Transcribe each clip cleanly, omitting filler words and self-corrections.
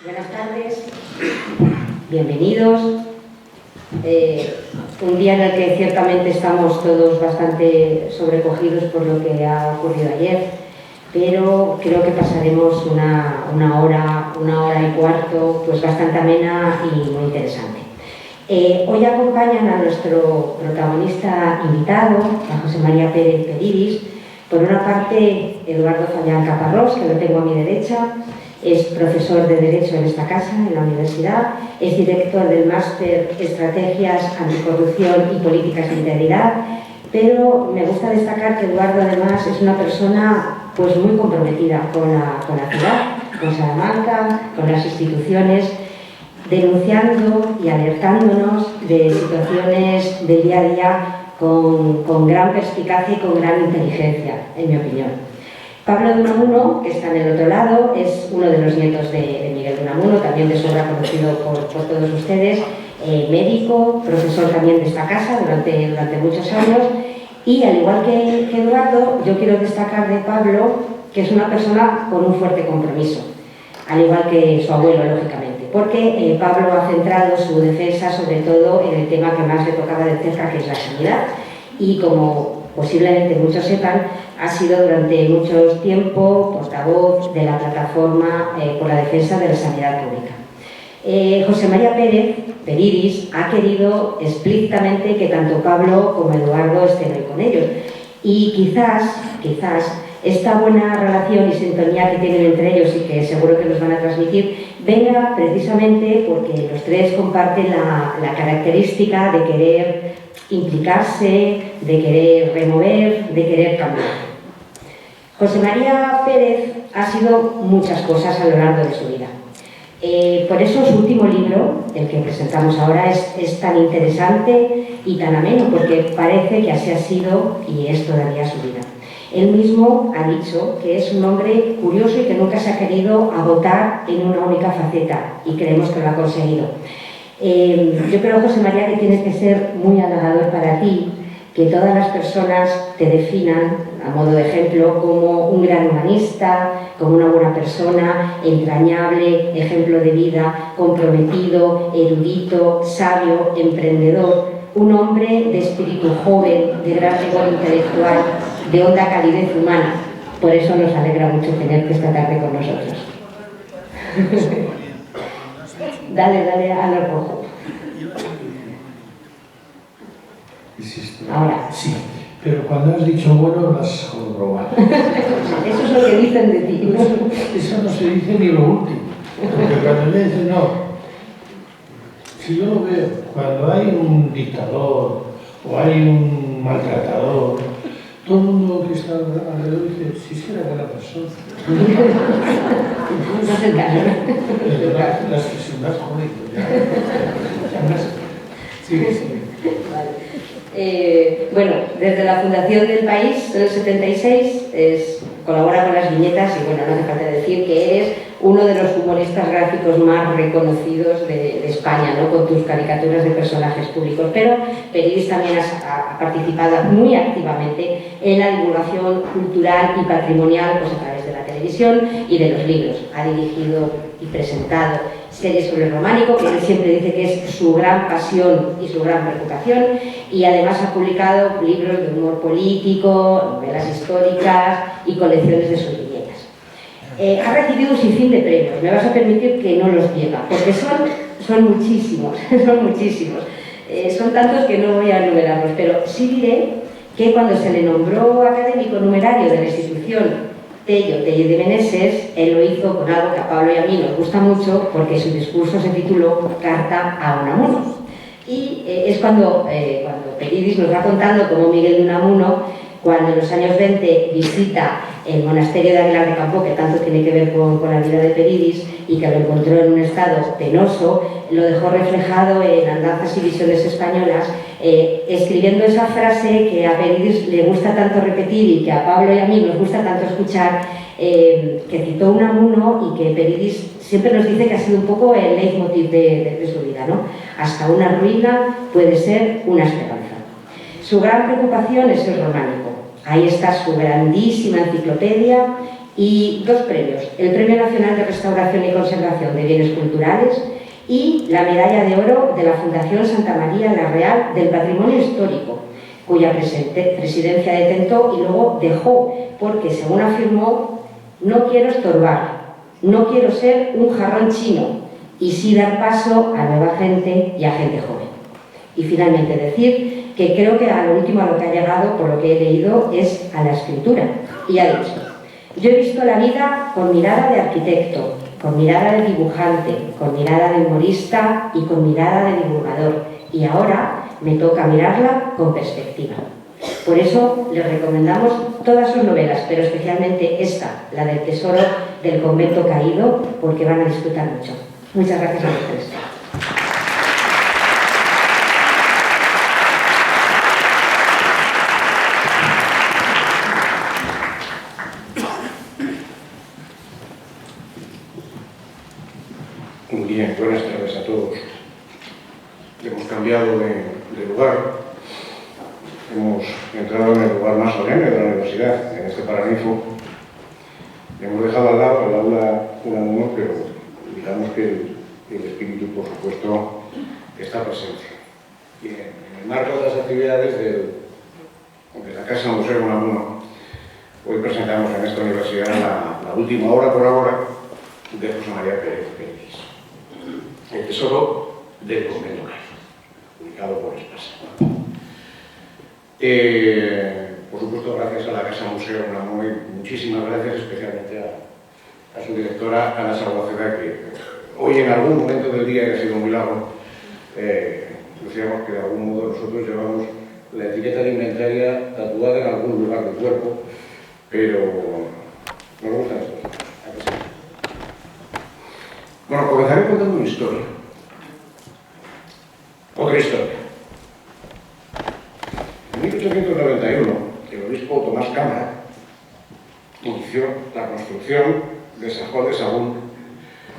Buenas tardes, bienvenidos. Un día en el que ciertamente estamos todos bastante sobrecogidos por lo que ha ocurrido ayer, pero creo que pasaremos una hora y cuarto pues bastante amena y muy interesante. Hoy acompañan a nuestro protagonista invitado, a José María Pérez Peridis. Por una parte, Eduardo Fallán Caparrós, que lo tengo a mi derecha, es profesor de Derecho en esta casa, en la universidad, es director del máster Estrategias Anticorrupción y Políticas de Integridad, pero me gusta destacar que Eduardo además es una persona pues muy comprometida con la ciudad, con Salamanca, con las instituciones, denunciando y alertándonos de situaciones del día a día con gran perspicacia y con gran inteligencia, en mi opinión. Pablo de Unamuno, que está en el otro lado, es uno de los nietos de Miguel de Unamuno, también de sobra conocido por todos ustedes, médico, profesor también de esta casa durante muchos años, y al igual que Eduardo, yo quiero destacar de Pablo que es una persona con un fuerte compromiso, al igual que su abuelo, lógicamente, porque Pablo ha centrado su defensa sobre todo en el tema que más le tocaba de cerca, que es la sanidad, y como posiblemente muchos sepan, ha sido durante mucho tiempo portavoz de la plataforma por la defensa de la sanidad pública. José María Pérez Peridis ha querido explícitamente que tanto Pablo como Eduardo estén hoy con ellos, y quizás esta buena relación y sintonía que tienen entre ellos y que seguro que nos van a transmitir venga precisamente porque los tres comparten la característica de querer implicarse, de querer remover, de querer cambiar. José María Pérez ha sido muchas cosas a lo largo de su vida. Por eso su último libro, el que presentamos ahora, es tan interesante y tan ameno, porque parece que así ha sido y es todavía su vida. Él mismo ha dicho que es un hombre curioso y que nunca se ha querido agotar en una única faceta, y creemos que lo ha conseguido. Yo creo, José María, que tiene que ser muy halagador para ti que todas las personas te definan, a modo de ejemplo, como un gran humanista, como una buena persona, entrañable, ejemplo de vida, comprometido, erudito, sabio, emprendedor, un hombre de espíritu joven, de gran rigor intelectual, de honda calidez humana. Por eso nos alegra mucho tenerte esta tarde con nosotros. Dale a lo rojo. Ahora. Sí, pero cuando has dicho bueno lo has comprobado. Eso es lo que dicen de ti. Eso no se dice ni lo último. Porque cuando me dicen no, si yo lo veo, cuando hay un dictador o hay un maltratador, todo el mundo que está alrededor dice, si era buena persona. No es el caso. Las que se me han jodido ya. Sí. Vale. Bueno, desde la fundación del país, en el 76, colabora con las viñetas y bueno, no hace falta decir que eres uno de los humoristas gráficos más reconocidos de España, ¿no? Con tus caricaturas de personajes públicos. Pero Peridis también ha participado muy activamente en la divulgación cultural y patrimonial, pues a través de la televisión y de los libros. Ha dirigido y presentado series sobre el románico, que él siempre dice que es su gran pasión y su gran preocupación, y además ha publicado libros de humor político, novelas históricas y colecciones de sus viñetas. Ha recibido un sinfín de premios, me vas a permitir que no los diga, porque son muchísimos, son tantos que no voy a enumerarlos, pero sí diré que cuando se le nombró académico numerario de la institución Tello de Meneses, él lo hizo con algo que a Pablo y a mí nos gusta mucho, porque su discurso se tituló Carta a Unamuno. Y es cuando Peridis nos va contando cómo Miguel de Unamuno, cuando en los años 20 visita el monasterio de Aguilar de Campo, que tanto tiene que ver con la vida de Peridis, y que lo encontró en un estado penoso, lo dejó reflejado en Andanzas y Visiones Españolas, escribiendo esa frase que a Peridis le gusta tanto repetir y que a Pablo y a mí nos gusta tanto escuchar, que citó Unamuno y que Peridis siempre nos dice que ha sido un poco el leitmotiv de su vida, ¿no? Hasta una ruina puede ser una esperanza. Su gran preocupación es el románico. Ahí está su grandísima enciclopedia y 2 premios, el Premio Nacional de Restauración y Conservación de Bienes Culturales y la Medalla de Oro de la Fundación Santa María la Real del Patrimonio Histórico, cuya presidencia detentó y luego dejó, porque según afirmó, no quiero estorbar, no quiero ser un jarrón chino y sí dar paso a nueva gente y a gente joven. Y finalmente decir que creo que a lo último a lo que ha llegado, por lo que he leído, es a la escritura. Y ha dicho: yo he visto la vida con mirada de arquitecto, con mirada de dibujante, con mirada de humorista y con mirada de divulgador. Y ahora me toca mirarla con perspectiva. Por eso les recomendamos todas sus novelas, pero especialmente esta, la del Tesoro del Convento Caído, porque van a disfrutar mucho. Muchas gracias a los tres. Muy bien, buenas tardes a todos. Hemos cambiado de lugar. Hemos entrado en el lugar más solemne de la universidad, en este Paraninfo. Hemos dejado al lado el aula Unamuno, pero digamos que el espíritu, por supuesto, está presente. Y en el marco de las actividades de la Casa Museo Unamuno, hoy presentamos en esta universidad la última obra por ahora de José María Pérez Pelliz, El Tesoro del Convento Caído, publicado por Espasa. Por supuesto, gracias a la Casa Museo Unamuno y muchísimas gracias especialmente a su directora, Ana Salvaceda, que hoy en algún momento del día, que ha sido muy largo, decíamos que de algún modo nosotros llevamos la etiqueta alimentaria tatuada en algún lugar del cuerpo, pero nos gustan estos cosas. Bueno, comenzaré contando una historia. Otra historia. En 1891, el obispo Tomás Cámara inició la construcción de San Juan de Sagún,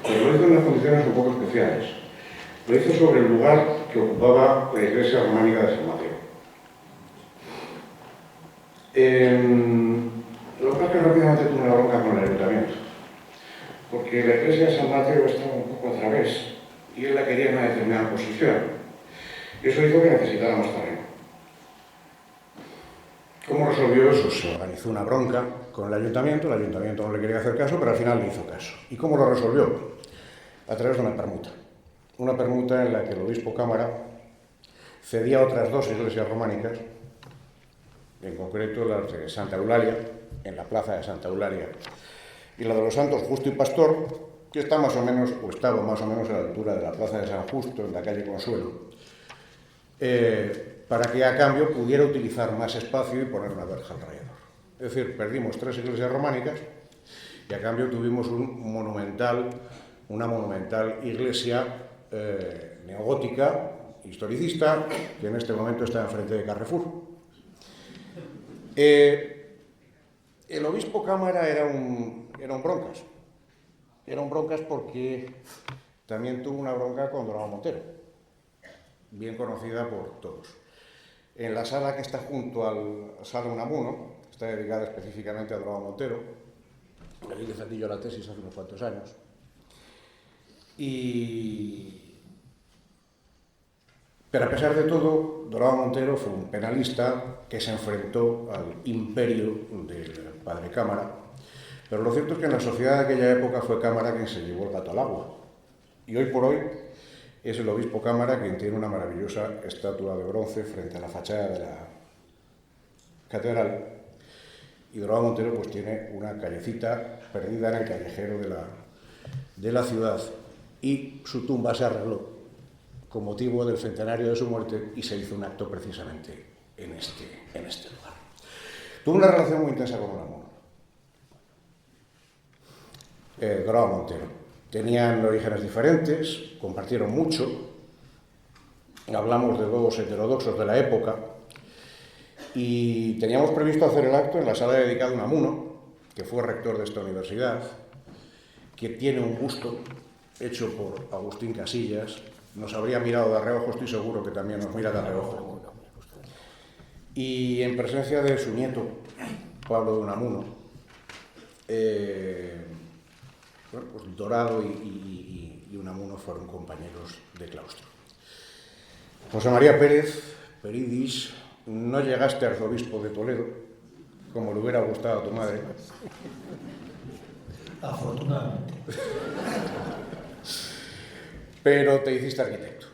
pero lo hizo en unas condiciones un poco especiales. Lo hizo sobre el lugar que ocupaba la iglesia románica de San Mateo. Lo que pasa es que rápidamente tuvo una bronca con el ayuntamiento, porque la iglesia de San Mateo estaba un poco al través y él la quería en una determinada posición. Y eso hizo que necesitara más terreno. ¿Cómo resolvió eso? Se organizó una bronca con el ayuntamiento no le quería hacer caso, pero al final le hizo caso. ¿Y cómo lo resolvió? A través de una permuta. Una permuta en la que el obispo Cámara cedía otras 2 iglesias románicas, en concreto las de Santa Eulalia, en la plaza de Santa Eulalia, y la de los Santos Justo y Pastor, que está más o menos, o estaba más o menos a la altura de la plaza de San Justo, en la calle Consuelo, para que a cambio pudiera utilizar más espacio y poner una verja alrededor. Es decir, perdimos 3 iglesias románicas y a cambio tuvimos una monumental iglesia neogótica, historicista, que en este momento está enfrente de Carrefour. El obispo Cámara era un broncas. Era un broncas porque también tuvo una bronca con Dorado Montero, bien conocida por todos. En la sala que está junto al Sala Unamuno, está dedicada específicamente a Dorado Montero, le defendí yo la tesis hace unos cuantos años, pero a pesar de todo, Dorado Montero fue un penalista que se enfrentó al imperio del padre Cámara, pero lo cierto es que en la sociedad de aquella época fue Cámara quien se llevó el gato al agua, y hoy por hoy es el obispo Cámara quien tiene una maravillosa estatua de bronce frente a la fachada de la catedral, y Dorado Montero pues tiene una callecita perdida en el callejero de la ciudad, y su tumba se arregló con motivo del centenario de su muerte y se hizo un acto precisamente en este lugar. Tuvo una relación muy intensa con Unamuno, Dorado Montero. Tenían orígenes diferentes, compartieron mucho, hablamos de 2 heterodoxos de la época, y teníamos previsto hacer el acto en la sala dedicada a Unamuno, que fue rector de esta universidad, que tiene un busto hecho por Agustín Casillas. Nos habría mirado de reojo, estoy seguro que también nos mira de reojo. Y en presencia de su nieto, Pablo de Unamuno, bueno, pues Dorado y Unamuno fueron compañeros de claustro. José María Pérez, Peridis, no llegaste a arzobispo de Toledo, como le hubiera gustado a tu madre. Afortunadamente. Pero te hiciste arquitecto.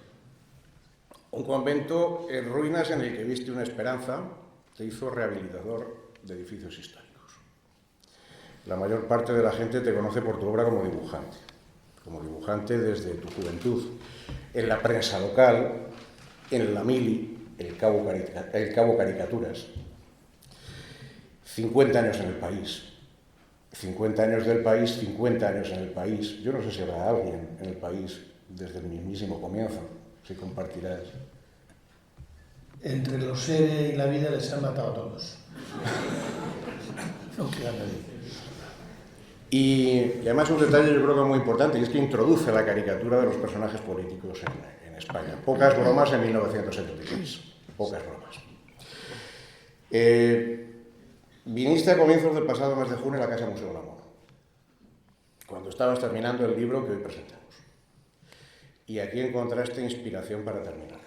Un convento en ruinas en el que viste una esperanza te hizo rehabilitador de edificios históricos. La mayor parte de la gente te conoce por tu obra como dibujante desde tu juventud, en la prensa local, en la Mili, el Cabo Caricaturas. 50 años en el país. 50 años del país, 50 años en el país. Yo no sé si habrá alguien en el país desde el mismísimo comienzo, si compartirás. Entre los seres y la vida les han matado a todos. No queda nadie. Y además un detalle yo creo que es muy importante, y es que introduce la caricatura de los personajes políticos en España. Pocas bromas en 1976, pocas bromas. Viniste a comienzos del pasado mes de junio a la Casa Museo del Amor, cuando estabas terminando el libro que hoy presentamos. Y aquí encontraste inspiración para terminar.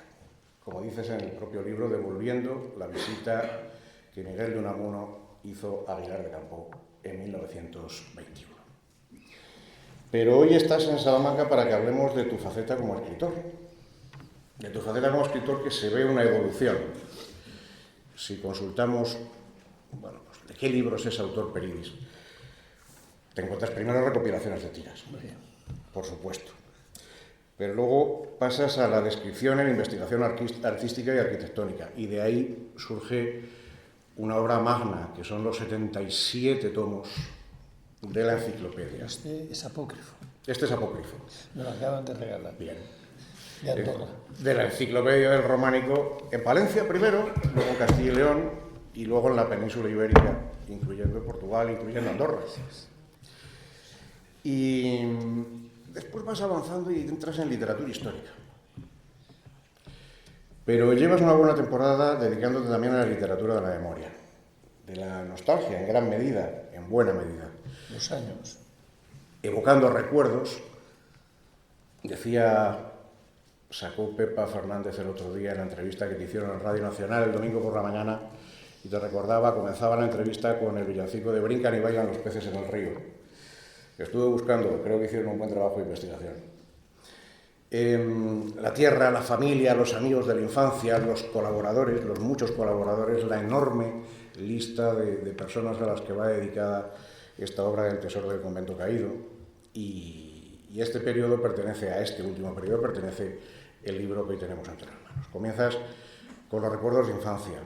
Como dices en el propio libro, devolviendo la visita que Miguel de Unamuno hizo a Aguilar de Campo en 1921. Pero hoy estás en Salamanca para que hablemos de tu faceta como escritor. De tu faceta como escritor, que se ve una evolución. Si consultamos, bueno, pues, ¿de qué libros es autor Peridis? Te encuentras primero recopilaciones de tiras, por supuesto. Pero luego pasas a la descripción en investigación artística y arquitectónica, y de ahí surge una obra magna, que son los 77 tomos de la enciclopedia. Este es apócrifo. Este es apócrifo. Me lo acaban de regalar. Bien. De Andorra. De la enciclopedia del Románico en Palencia primero, luego en Castilla y León, y luego en la península ibérica, incluyendo Portugal, incluyendo Andorra. Y después vas avanzando y entras en literatura histórica. Pero llevas una buena temporada dedicándote también a la literatura de la memoria, de la nostalgia, en gran medida, en buena medida. Los años. Evocando recuerdos. Sacó Pepa Fernández el otro día en la entrevista que te hicieron en Radio Nacional el domingo por la mañana, y te recordaba, comenzaba la entrevista con el villancico de Brincan y bailan los peces en el río. Estuve buscando, creo que hicieron un buen trabajo de investigación. La tierra, la familia, los amigos de la infancia, los colaboradores, los muchos colaboradores, la enorme lista de personas a las que va dedicada esta obra del Tesoro del Convento Caído. Y este periodo pertenece a este último periodo, pertenece el libro que hoy tenemos entre las manos. Comienzas con los recuerdos de infancia,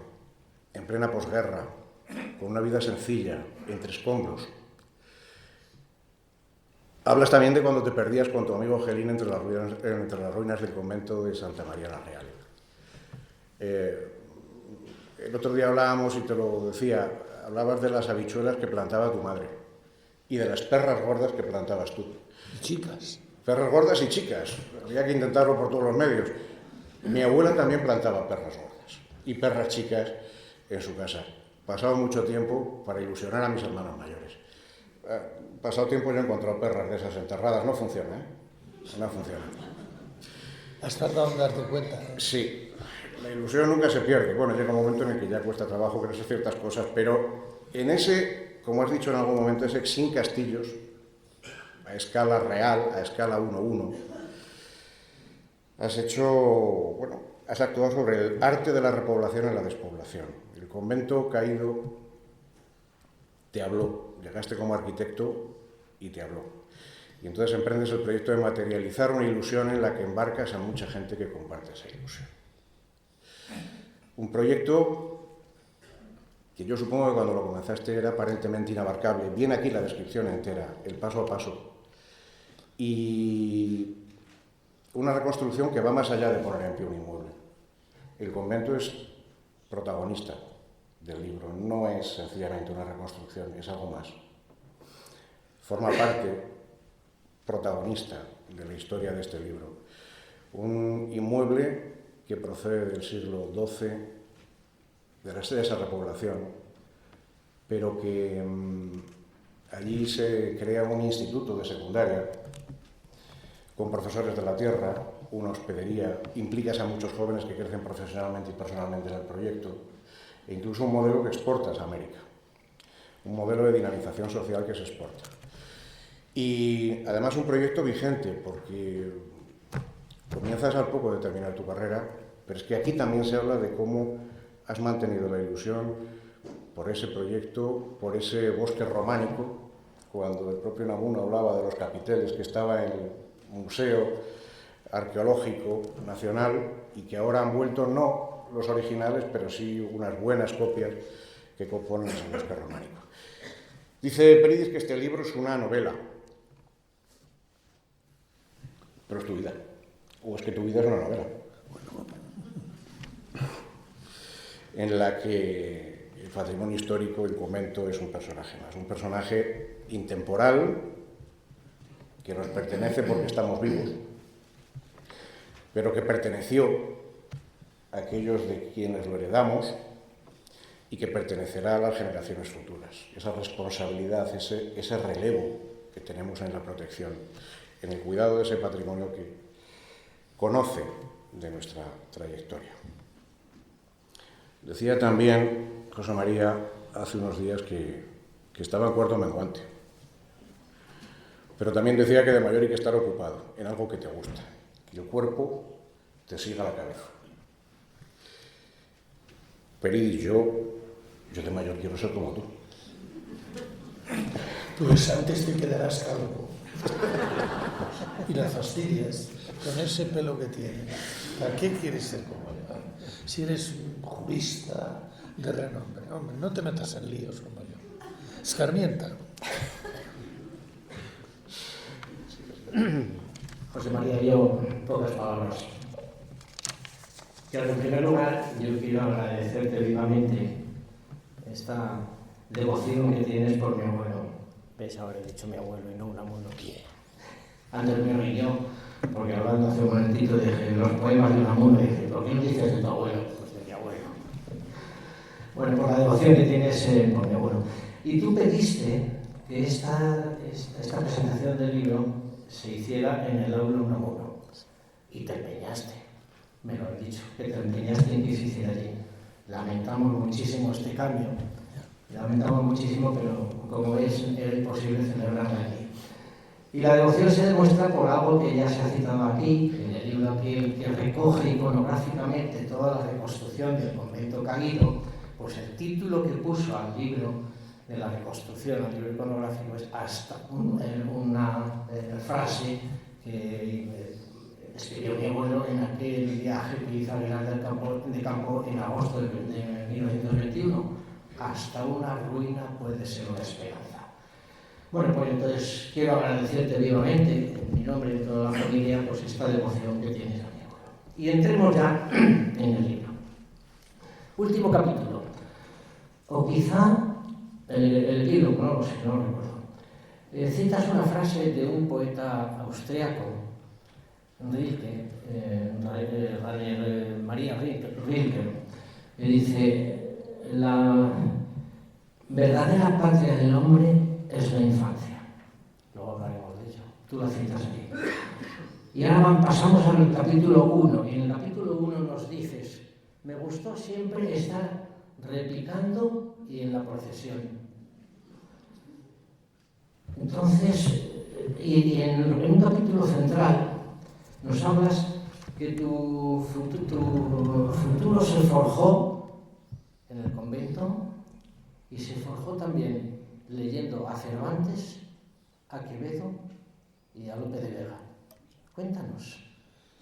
en plena posguerra, con una vida sencilla, entre escombros. Hablas también de cuando te perdías con tu amigo Gelín entre las ruinas del convento de Santa María la Real. El otro día hablábamos, y te lo decía, hablabas de las habichuelas que plantaba tu madre y de las perras gordas que plantabas tú. Y chicas. Perras gordas y chicas, había que intentarlo por todos los medios. Mi abuela también plantaba perras gordas y perras chicas en su casa. Pasaba mucho tiempo para ilusionar a mis hermanos mayores. Pasado tiempo yo he encontrado perras de esas enterradas. No funciona, ¿eh? No funciona. ¿Has tardado en darte cuenta? Sí, la ilusión nunca se pierde. Bueno, llega un momento en el que ya cuesta trabajo creerse ciertas cosas, pero en ese, como has dicho en algún momento, ese sin castillos, a escala real, a escala 1:1, has actuado sobre el arte de la repoblación en la despoblación. El convento caído te habló, llegaste como arquitecto y te habló. Y entonces emprendes el proyecto de materializar una ilusión en la que embarcas a mucha gente que comparte esa ilusión. Un proyecto que yo supongo que cuando lo comenzaste era aparentemente inabarcable. Viene aquí la descripción entera, el paso a paso. Y una reconstrucción que va más allá de poner en pie un inmueble. El convento es protagonista del libro, no es sencillamente una reconstrucción, es algo más. Forma parte protagonista de la historia de este libro. Un inmueble que procede del siglo XII, de esa repoblación, pero que Allí se crea un instituto de secundaria con profesores de la tierra, una hospedería, implicas a muchos jóvenes que crecen profesionalmente y personalmente en el proyecto, e incluso un modelo que exportas a América, un modelo de dinamización social que se exporta. Y además un proyecto vigente, porque comienzas al poco de terminar tu carrera, pero es que aquí también se habla de cómo has mantenido la ilusión por ese proyecto, por ese bosque románico, cuando el propio Namuno hablaba de los capiteles que estaba en el Museo Arqueológico Nacional y que ahora han vuelto no los originales, pero sí unas buenas copias que componen ese bosque románico. Dice Peridis que este libro es una novela, pero es tu vida. ¿O es que tu vida es una novela? En la que el patrimonio histórico, el convento, es un personaje más, un personaje intemporal que nos pertenece porque estamos vivos, pero que perteneció a aquellos de quienes lo heredamos y que pertenecerá a las generaciones futuras. Esa responsabilidad, ese relevo que tenemos en la protección, en el cuidado de ese patrimonio que conoce de nuestra trayectoria. Decía también José María hace unos días que estaba en cuarto menguante, pero también decía que de mayor hay que estar ocupado en algo que te gusta, que el cuerpo te siga la cabeza. Peridis, yo de mayor quiero ser como tú. Pues antes te quedarás calvo y la fastidias con ese pelo que tienes. ¿Para qué quieres ser como él? Si eres un jurista de renombre, hombre, no te metas en líos como yo. Escarmienta. José María, yo pocas palabras. En primer lugar, yo quiero agradecerte vivamente esta devoción que tienes por mi abuelo. Ves, ahora he dicho mi abuelo y no un abuelo. Antes me reí yo, porque hablando hace un momentito de los poemas de Unamuno, dije, ¿por qué no dices de tu abuelo? Pues de mi abuelo. Bueno, por la devoción que tienes por mi abuelo. Y tú pediste que esta presentación del libro se hiciera en el aula Unamuno. Y te empeñaste, me lo has dicho, que te empeñaste en que se hiciera allí. Lamentamos muchísimo este cambio, lamentamos muchísimo, pero como es, era imposible celebrarla aquí. Y la devoción se demuestra por algo que ya se ha citado aquí, en el libro que recoge iconográficamente toda la reconstrucción del convento caído. Pues el título que puso al libro de la reconstrucción, al libro iconográfico, es hasta una frase que escribió mi abuelo en aquel viaje que hizo a Aguilar de Campo en agosto de 1921. Hasta una ruina puede ser una esperanza. Bueno, pues entonces quiero agradecerte vivamente, en mi nombre y de toda la familia, pues esta devoción que tienes a mi abuelo. Y entremos ya en el libro. Último capítulo. O quizá el epílogo, no lo sé, no lo recuerdo. Citas una frase de un poeta austriaco, Rilke, María Rilke, que dice: la verdadera patria del hombre es la infancia. Luego hablaremos de ello. Tú la citas aquí. Y ahora pasamos al capítulo 1. Y en el capítulo 1 nos dices: me gustó siempre estar replicando y en la procesión. Entonces, y en un capítulo central nos hablas que tu futuro se forjó en el convento y se forjó también leyendo a Cervantes, a Quevedo y a Lope de Vega. Cuéntanos,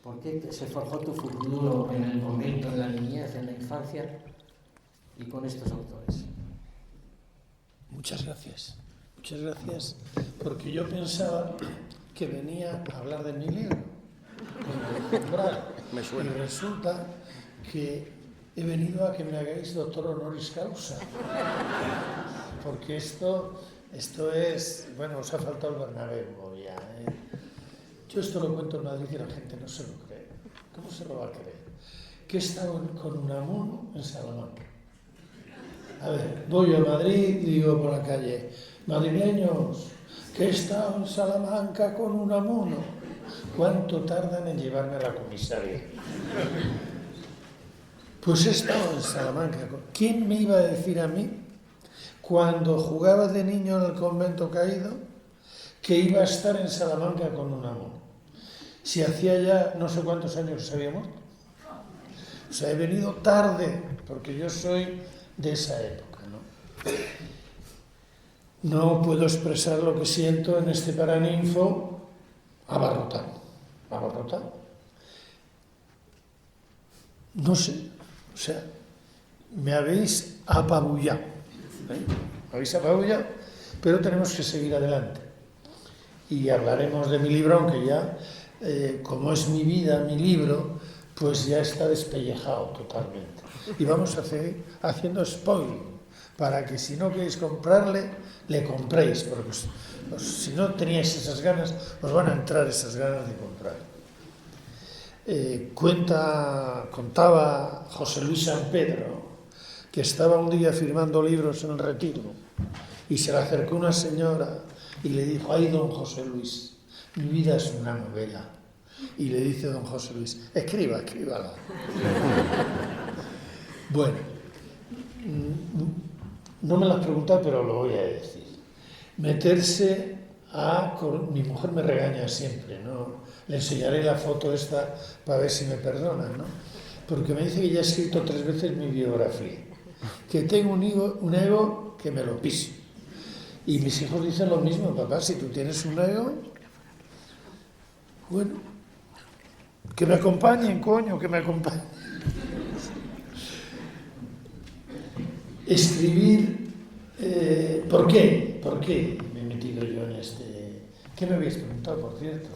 ¿por qué se forjó tu futuro en el convento, en la niñez, en la infancia y con estos autores? Muchas gracias, porque yo pensaba que venía a hablar de mi libro. Me suena. Y resulta que he venido a que me hagáis doctor honoris causa. Porque esto es... Bueno, os ha faltado el Bernabéu ya, ¿eh? Yo esto lo cuento en Madrid y la gente no se lo cree. ¿Cómo se lo va a creer? Que he estado con Unamuno en Salamanca. A ver, voy a Madrid, digo por la calle, madrileños, que he estado en Salamanca con un amuno. ¿Cuánto tardan en llevarme a la comisaría? Pues he estado en Salamanca. ¿Quién me iba a decir a mí, cuando jugaba de niño en el convento caído, que iba a estar en Salamanca con un amuno? Si hacía ya no sé cuántos años que se había muerto. O sea, he venido tarde, porque yo soy de esa época, ¿no? No puedo expresar lo que siento en este Paraninfo abarrotado. No sé, o sea, me habéis apabullado, me habéis apabullado, pero tenemos que seguir adelante. Y hablaremos de mi libro, aunque ya, como es mi vida, mi libro, pues ya está despellejado totalmente. Y vamos a seguir haciendo spoiler, para que si no queréis comprarle, le compréis, porque si no teníais esas ganas, os van a entrar esas ganas de comprar. Contaba José Luis San Pedro que estaba un día firmando libros en el Retiro y se le acercó una señora y le dijo: ay, don José Luis, mi vida es una novela. Y le dice don José Luis: escríbala. Bueno, no me lo has preguntado, pero lo voy a decir. Meterse mi mujer me regaña siempre, ¿no? Le enseñaré la foto esta para ver si me perdona, ¿no? Porque me dice que ya he escrito 3 veces mi biografía, que tengo un ego que me lo piso. Y mis hijos dicen lo mismo: papá, si tú tienes un ego, bueno, que me acompañen, coño, que me acompañen. Escribir, ¿por qué? ¿Por qué me he metido yo en este? ¿Qué me habéis preguntado, por cierto?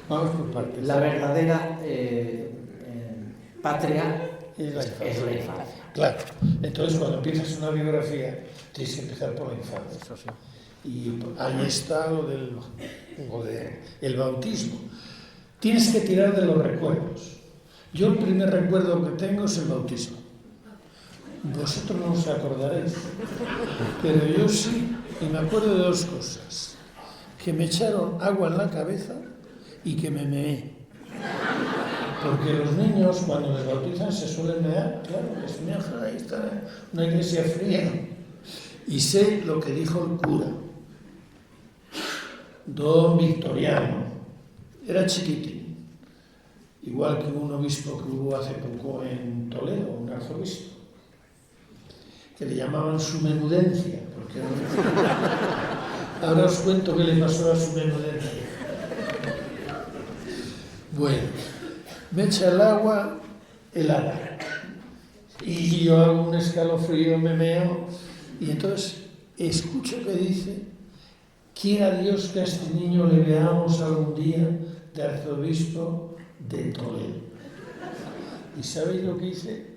Vamos por partes. La verdadera patria es la infancia. Claro. Entonces, cuando empiezas una biografía, tienes que empezar por la infancia. Eso sí. Y ahí está lo del bautismo. Tienes que tirar de los recuerdos. Yo el primer recuerdo que tengo es el bautismo. Vosotros no os acordaréis, pero yo sí, y me acuerdo de 2 cosas: que me echaron agua en la cabeza y que me meé. Porque los niños, cuando les bautizan, se suelen mear, claro, les mean, ahí está una iglesia fría. Y sé lo que dijo el cura, don Victoriano, era chiquitín, igual que un obispo que hubo hace poco en Toledo, un arzobispo, que le llamaban su menudencia, porque ahora os cuento qué le pasó a su menudencia. Bueno, me echa el agua helada y yo hago un escalofrío, me meo, y entonces escucho que dice: quiera Dios que a este niño le veamos algún día de arzobispo de Toledo. ¿Y sabéis lo que hice?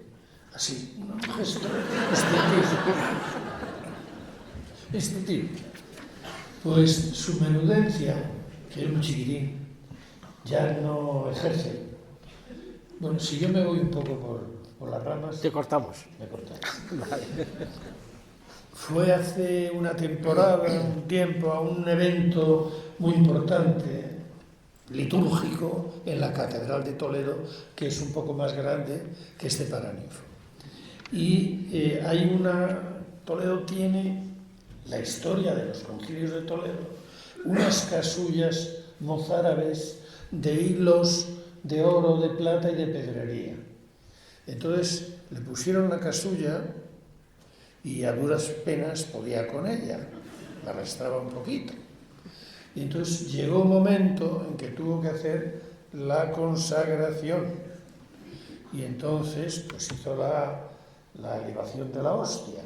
Así, un gesto instintivo. Pues su menudencia, que era un chiquitín, ya no ejerce. Bueno, si yo me voy un poco por las ramas... Te cortamos. Me cortáis. Vale. Fue hace una temporada, un tiempo, a un evento muy importante, litúrgico, en la Catedral de Toledo, que es un poco más grande que este Paraninfo. Y Toledo tiene la historia de los concilios de Toledo, unas casullas mozárabes de hilos de oro, de plata y de pedrería. Entonces le pusieron la casulla y a duras penas podía con ella, la arrastraba un poquito. Y entonces llegó un momento en que tuvo que hacer la consagración. Y entonces pues hizo la elevación de la hostia.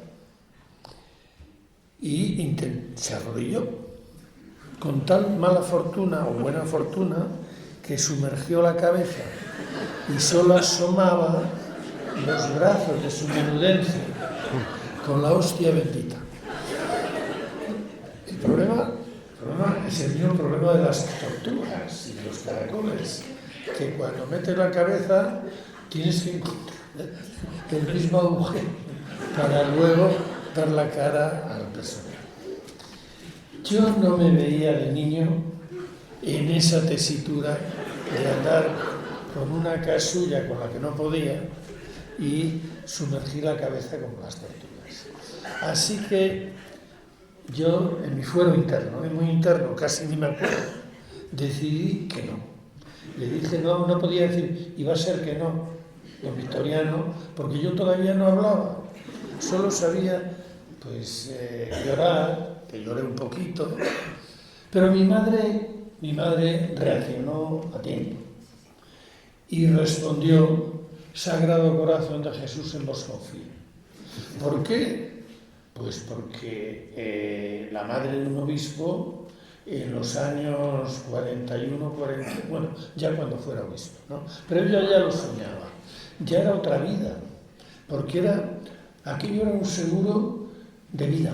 Y se arrodilló con tal mala fortuna o buena fortuna que sumergió la cabeza y solo asomaba los brazos de su menudencia con la hostia bendita. El problema es el mismo problema de las tortugas y de los caracoles, que cuando metes la cabeza tienes que encontrar el mismo agujero para luego dar la cara al personal. Yo no me veía de niño en esa tesitura de andar con una casulla con la que no podía y sumergir la cabeza como las tortugas. Así que yo, en mi fuero interno, muy interno, casi ni me acuerdo, decidí que no. Le dije no, no podía decir, iba a ser que no, don Victoriano, porque yo todavía no hablaba, solo sabía pues llorar, que lloré un poquito, pero mi madre reaccionó a tiempo y respondió: Sagrado Corazón de Jesús, en vos confío. ¿Por qué? Pues porque la madre de un obispo en los años 41, 40, bueno, ya cuando fuera obispo, ¿no? Pero ella ya lo soñaba, ya era otra vida, porque aquello era un seguro de vida,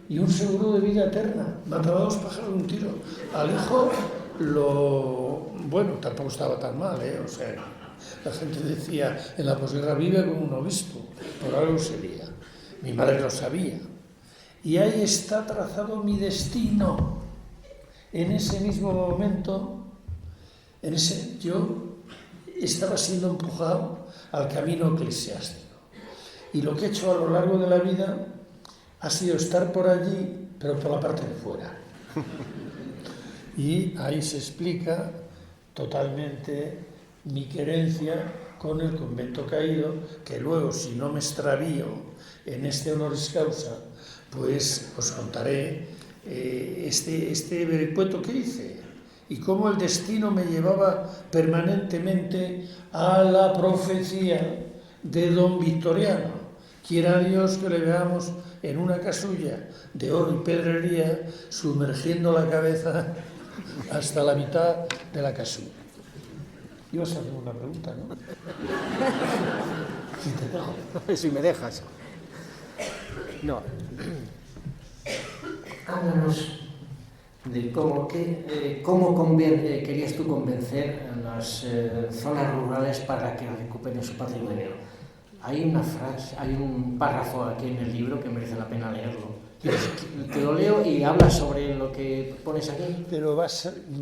y un seguro de vida eterna. Mataba a 2 pájaros de un tiro. Al hijo bueno, tampoco estaba tan mal, o sea, la gente decía, en la posguerra vive como un obispo, por algo sería. Mi madre lo sabía. Y ahí está trazado mi destino. En ese mismo momento, yo estaba siendo empujado al camino eclesiástico. Y lo que he hecho a lo largo de la vida ha sido estar por allí, pero por la parte de fuera. Y ahí se explica totalmente mi querencia con el convento caído, que luego, si no me extravío en este honoris causa, pues os contaré este vericueto que hice y cómo el destino me llevaba permanentemente a la profecía de don Victoriano. Quiera Dios que le veamos en una casulla de oro y pedrería, sumergiendo la cabeza hasta la mitad de la casulla. Ibas a hacer una pregunta, ¿no? Si te dejo. Si me dejas. No. Háblanos de cómo querías tú convencer a las zonas rurales para que recuperen su patrimonio. Hay una frase, hay un párrafo aquí en el libro que merece la pena leerlo. Te lo leo y hablas sobre lo que pones aquí. Pero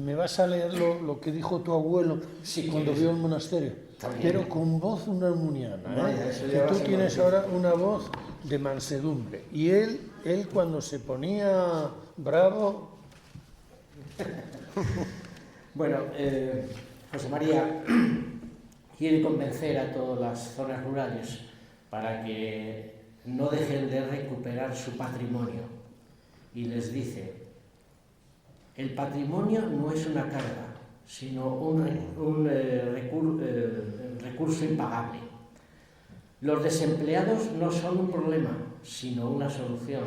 me vas a leer lo que dijo tu abuelo cuando vio el monasterio. También. Pero con voz unarmoniana. Que tú tienes ahora una voz de mansedumbre. Y él cuando se ponía bravo... Bueno, José María quiere convencer a todas las zonas rurales para que no dejen de recuperar su patrimonio. Y les dice: el patrimonio no es una carga, sino un recurso impagable. Los desempleados no son un problema, sino una solución.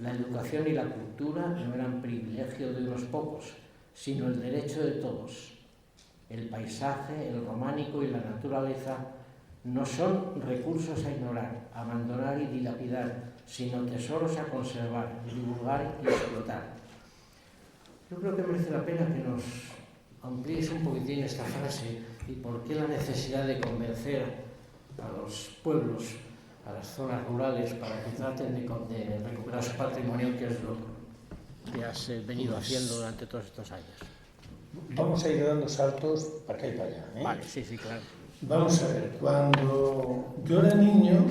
La educación y la cultura no eran privilegio de unos pocos, sino el derecho de todos. El paisaje, el románico y la naturaleza no son recursos a ignorar, abandonar y dilapidar, sino tesoros a conservar, divulgar y explotar. Yo creo que merece la pena que nos amplíes un poquitín esta frase y por qué la necesidad de convencer a los pueblos, a las zonas rurales, para que traten de recuperar su patrimonio, que es lo que has venido haciendo durante todos estos años. Vamos a ir dando saltos para acá y para allá. Vale, sí, claro. Vamos a ver, cuando yo era niño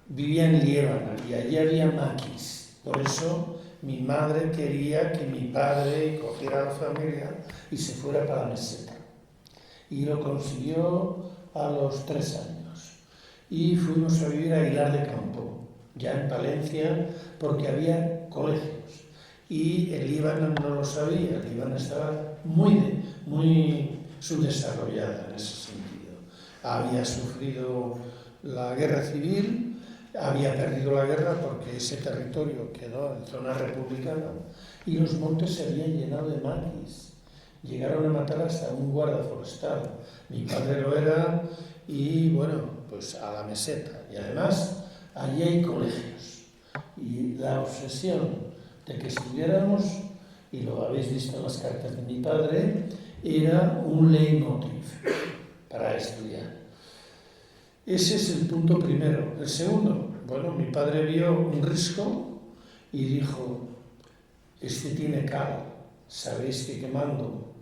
vivía en Líbano y allí había maquis. Por eso mi madre quería que mi padre cogiera a la familia y se fuera para la meseta. Y lo consiguió a los 3 años. Y fuimos a vivir a Aguilar de Campo, ya en Palencia, porque había colegios. Y el Líbano no lo sabía, el Líbano estaba muy subdesarrollada en ese sentido. Había sufrido la guerra civil, había perdido la guerra porque ese territorio quedó en zona republicana y los montes se habían llenado de maquis. Llegaron a matar hasta un guarda forestal. Mi padre lo era y bueno, pues a la meseta. Y además, allí hay colegios. Y la obsesión de que estudiáramos, y lo habéis visto en las cartas de mi padre, era un leitmotiv para estudiar. Ese es el punto primero. El segundo, bueno, mi padre vio un risco y dijo, este tiene cal. Sabéis que quemando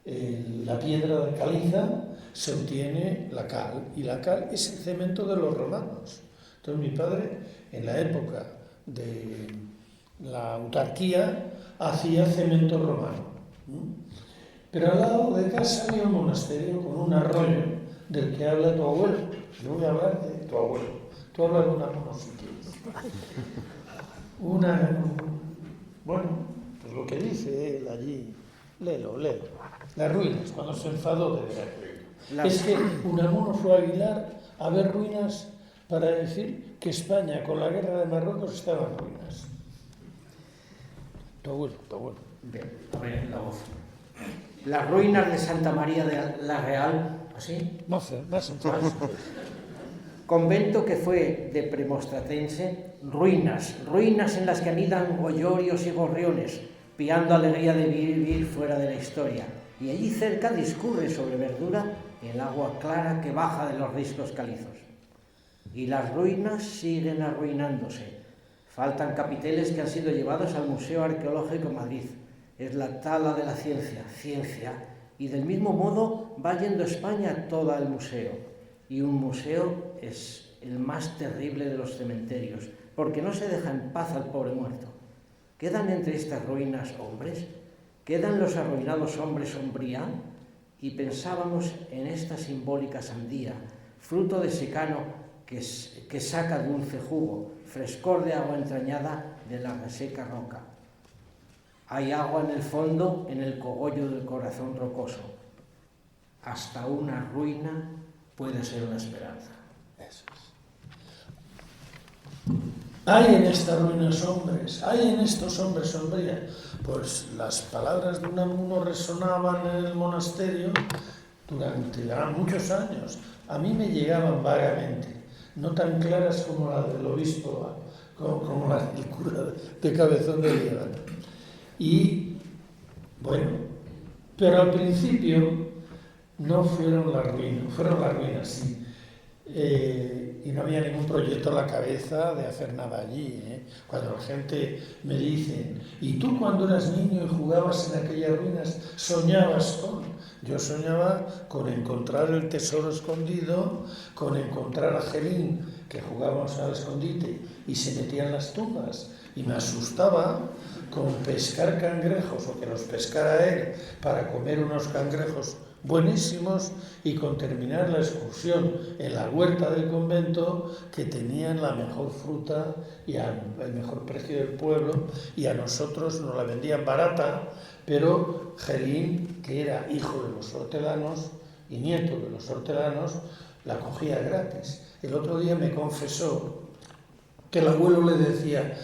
la piedra de caliza se obtiene la cal, y la cal es el cemento de los romanos. Entonces mi padre, en la época de la autarquía, hacía cemento romano. Pero al lado de casa había un monasterio con un arroyo del que habla tu abuelo. Yo voy a hablar de tu abuelo. Tú hablas de una monositis. Bueno, pues lo que dice él allí, léelo. Las ruinas, cuando se enfadó de ver. Es que Unamuno fue a Aguilar a ver ruinas para decir que España con la guerra de Marruecos estaba en ruinas. Tu abuelo. Bien, a ver, la voz. Las ruinas de Santa María de la Real, ¿así? Más. Convento que fue de premostratense, ruinas en las que anidan gollorios y gorriones, piando alegría de vivir fuera de la historia. Y allí cerca discurre sobre verdura el agua clara que baja de los riscos calizos. Y las ruinas siguen arruinándose. Faltan capiteles que han sido llevados al Museo Arqueológico de Madrid. Es la tala de la ciencia, y del mismo modo va yendo España toda el museo. Y un museo es el más terrible de los cementerios, porque no se deja en paz al pobre muerto. ¿Quedan entre estas ruinas hombres? ¿Quedan los arruinados hombres sombría? Y pensábamos en esta simbólica sandía, fruto de secano que saca dulce jugo, frescor de agua entrañada de la reseca roca. Hay agua en el fondo, en el cogollo del corazón rocoso. Hasta una ruina puede ser una esperanza. Eso es. Hay en estas ruinas hombres, hay en estos hombres sombría. Pues las palabras de Unamuno resonaban en el monasterio durante muchos años. A mí me llegaban vagamente, no tan claras como la del obispo, como la del cura de Cabezón de Líbano. Y, bueno, pero al principio no fueron las ruinas, sí. Y no había ningún proyecto en la cabeza de hacer nada allí. Cuando la gente me dice, ¿y tú cuando eras niño y jugabas en aquellas ruinas, soñabas con? Yo soñaba con encontrar el tesoro escondido, con encontrar a Gelín, que jugábamos al escondite y se metía en las tumbas, y me asustaba con pescar cangrejos o que los pescara él para comer unos cangrejos buenísimos, y con terminar la excursión en la huerta del convento, que tenían la mejor fruta y el mejor precio del pueblo, y a nosotros nos la vendían barata, pero Gelín, que era hijo de los hortelanos y nieto de los hortelanos, la cogía gratis. El otro día me confesó que el abuelo le decía,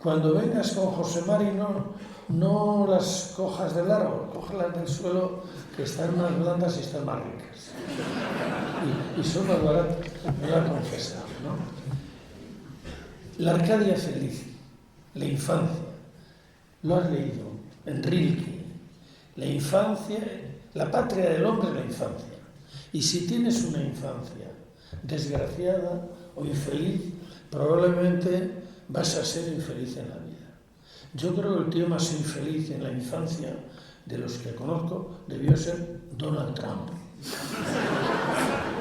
cuando vengas con José Mari no las cojas del árbol, cógelas del suelo, que están más blandas y están más ricas. Y son más baratas, me lo ha confesado, ¿no? La Arcadia feliz, la infancia, lo has leído en Rilke. La infancia, la patria del hombre es la infancia. Y si tienes una infancia desgraciada o infeliz, probablemente vas a ser infeliz en la vida. Yo creo que el tío más infeliz en la infancia de los que conozco debió ser Donald Trump.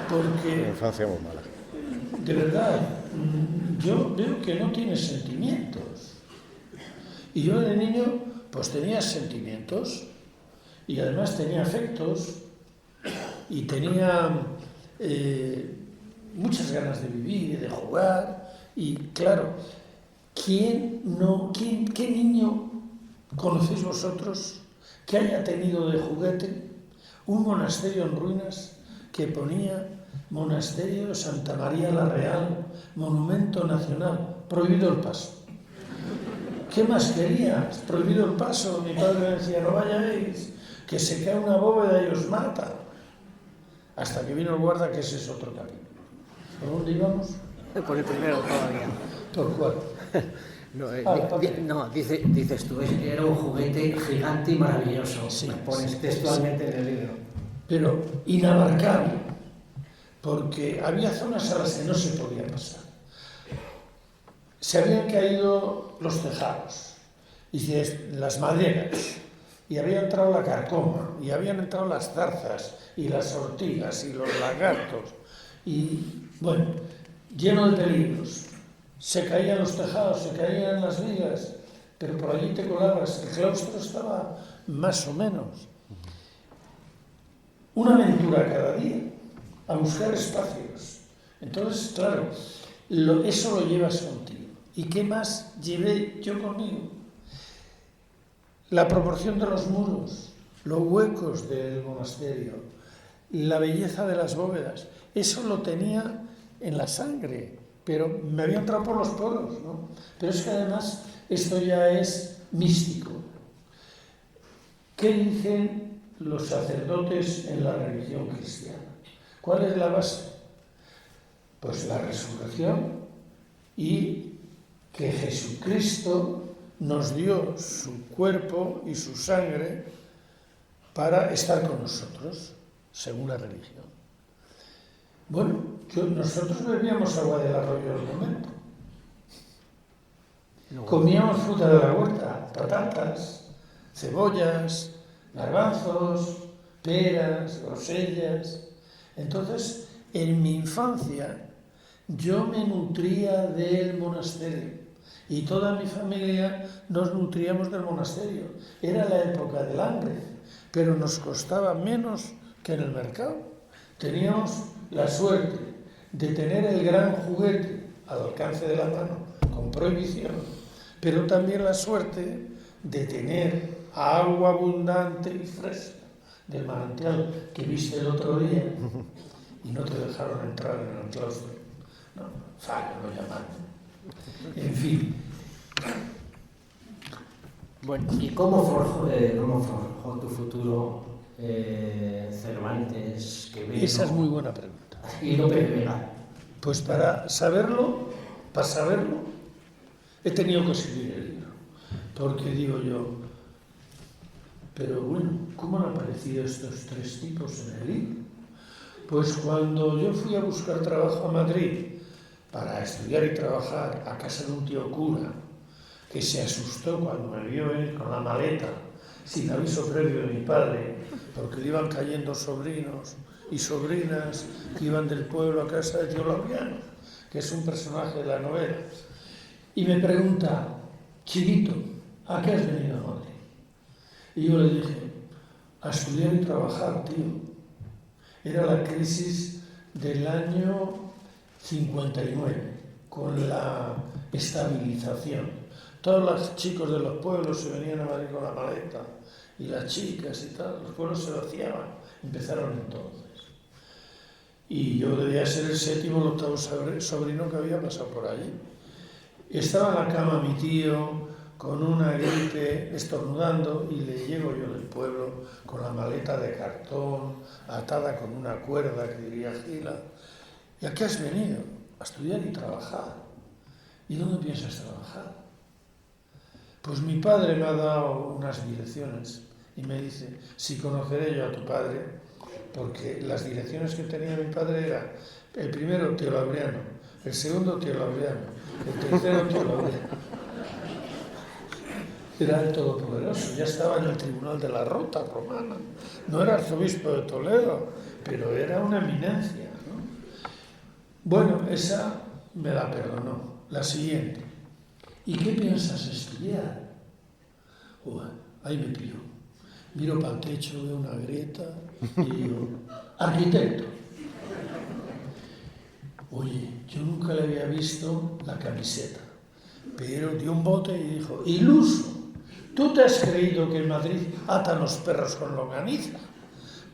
Porque, una infancia muy mala. de verdad, yo veo que no tiene sentimientos. Y yo de niño, pues tenía sentimientos, y además tenía afectos, y tenía muchas ganas de vivir y de jugar. Y claro, ¿qué niño conocéis vosotros que haya tenido de juguete un monasterio en ruinas que ponía Monasterio de Santa María la Real, monumento nacional, prohibido el paso? ¿Qué más querías? Prohibido el paso. Mi padre me decía, no vayáis, que se cae una bóveda y os mata. Hasta que vino el guarda, que ese es otro capítulo. ¿Por dónde íbamos? Por el primero todavía. ¿Por cuál? Dices tú, era un juguete gigante y maravilloso. Sí, pones textualmente en el libro. Pero inabarcable, porque había zonas a las que no se podía pasar. Se habían caído los tejados, y las maderas, y había entrado la carcoma, y habían entrado las zarzas, y las ortigas, y los lagartos, y bueno, lleno de peligros. Se caían los tejados, se caían las vigas, pero por allí te colabas. El claustro estaba más o menos. Una aventura cada día, a buscar espacios. Entonces, claro, eso lo llevas contigo. ¿Y qué más llevé yo conmigo? La proporción de los muros, los huecos del monasterio, la belleza de las bóvedas. Eso lo tenía en la sangre, pero me había entrado por los poros, ¿no? Pero es que además esto ya es místico. ¿Qué dicen los sacerdotes en la religión cristiana? ¿Cuál es la base? Pues la resurrección y que Jesucristo nos dio su cuerpo y su sangre para estar con nosotros, según la religión. Bueno, nosotros bebíamos agua del arroyo del momento. Comíamos fruta de la huerta, patatas, cebollas, garbanzos, peras, grosellas. Entonces, en mi infancia, yo me nutría del monasterio y toda mi familia nos nutríamos del monasterio. Era la época del hambre, pero nos costaba menos que en el mercado. Teníamos la suerte de tener el gran juguete al alcance de la mano, con prohibición, pero también la suerte de tener agua abundante y fresca del manantial que viste el otro día y no te dejaron entrar en el claustro. No, fallo, lo llamaron. En fin. Bueno, ¿y cómo forjó tu futuro Cervantes, Quevedo? Esa es muy buena pregunta. ¿Y Lope de Vega? Pues para saberlo, he tenido que escribir el libro. Porque digo yo, pero bueno, ¿cómo han aparecido estos tres tipos en el libro? Pues cuando yo fui a buscar trabajo a Madrid para estudiar y trabajar a casa de un tío cura que se asustó cuando me vio él con la maleta sin aviso previo de mi padre, porque le iban cayendo sobrinos y sobrinas que iban del pueblo a casa de tío Laureano, que es un personaje de la novela, y me pregunta: chiquito, ¿a qué has venido a Madrid? Y yo le dije: a estudiar y trabajar, tío. Era la crisis del año 59, con la estabilización. Todos los chicos de los pueblos se venían a Madrid con la maleta, y las chicas y tal, los pueblos se vaciaban. Empezaron entonces. Y yo debía ser el séptimo o el octavo sobrino que había pasado por allí. Estaba en la cama mi tío, con una gripe, estornudando, y le llego yo del pueblo con la maleta de cartón, atada con una cuerda que diría Gila. ¿Y a qué has venido? A estudiar y trabajar. ¿Y dónde piensas trabajar? Pues mi padre me ha dado unas direcciones y me dice: si conoceré yo a tu padre, porque las direcciones que tenía mi padre eran: el primero, tío Laureano; el segundo, tío Laureano; el tercero, tío Laureano. Era el Todopoderoso, ya estaba en el Tribunal de la Rota romana. No era arzobispo de Toledo, pero era una eminencia, ¿no? Bueno, esa me la perdonó. La siguiente: ¿y qué piensas estudiar? Ahí me pilló. Miro para el techo, veo una grieta y digo: arquitecto. Oye, yo nunca le había visto la camiseta, pero dio un bote y dijo: iluso. ¿Tú te has creído que en Madrid atan los perros con longaniza?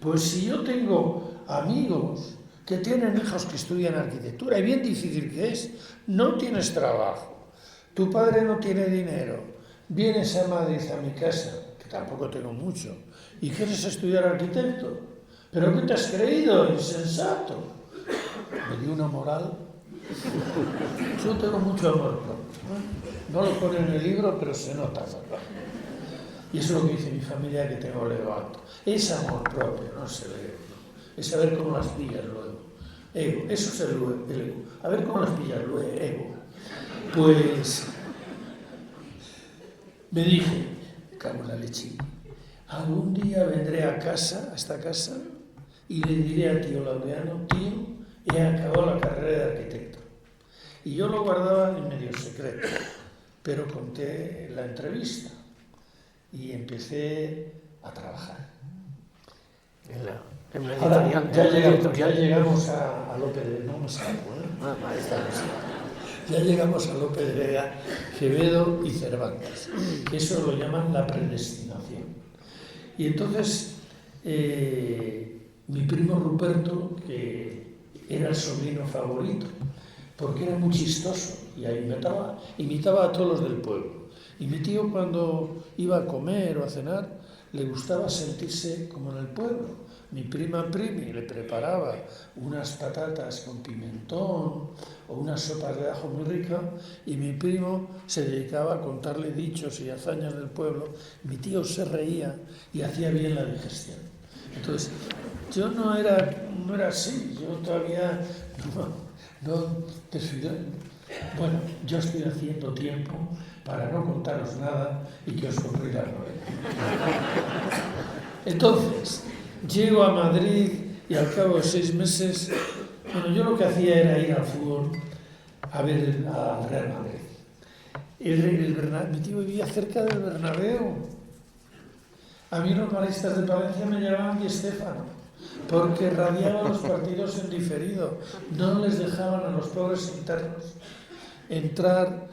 Pues si yo tengo amigos que tienen hijos que estudian arquitectura, y bien difícil que es, no tienes trabajo, tu padre no tiene dinero, vienes a Madrid a mi casa, que tampoco tengo mucho, y quieres estudiar arquitecto. ¿Pero qué te has creído, insensato? Me dio una moral. Yo tengo mucho amor propio. No lo pone en el libro, pero se nota, ¿verdad? Y eso es lo que dice mi familia, que tengo elevado. Es amor propio, no se ve. Es saber cómo las pillas luego. Ego, eso es el ego. A ver cómo las pillas, ego. Pues me dije, cago en la leche, algún día vendré a esta casa, y le diré a tío Laureano, tío, he acabado la carrera de arquitecto. Y yo lo guardaba en medio secreto, pero conté la entrevista y empecé a trabajar. Ahora, ya llegamos a Lope de Vega, no me salgo, ya llegamos a Lope de Vega, Quevedo y Cervantes, que eso lo llaman la predestinación. Y entonces, mi primo Ruperto, que era el sobrino favorito, porque era muy chistoso y imitaba a todos los del pueblo. Y mi tío, cuando iba a comer o a cenar, le gustaba sentirse como en el pueblo. Mi prima Primi le preparaba unas patatas con pimentón o unas sopas de ajo muy ricas, y mi primo se dedicaba a contarle dichos y hazañas del pueblo. Mi tío se reía y hacía bien la digestión. Entonces, yo no era así, yo todavía no desfilé. Bueno, yo estoy haciendo tiempo para no contaros nada y que os compréis la novela. Entonces, llego a Madrid y al cabo de 6 meses, yo lo que hacía era ir al fútbol a ver al Real Madrid. Mi tío vivía cerca del Bernabéu. A mí los maristas de Palencia me llamaban Di Stéfano, porque radiaban los partidos en diferido. No les dejaban a los pobres internos entrar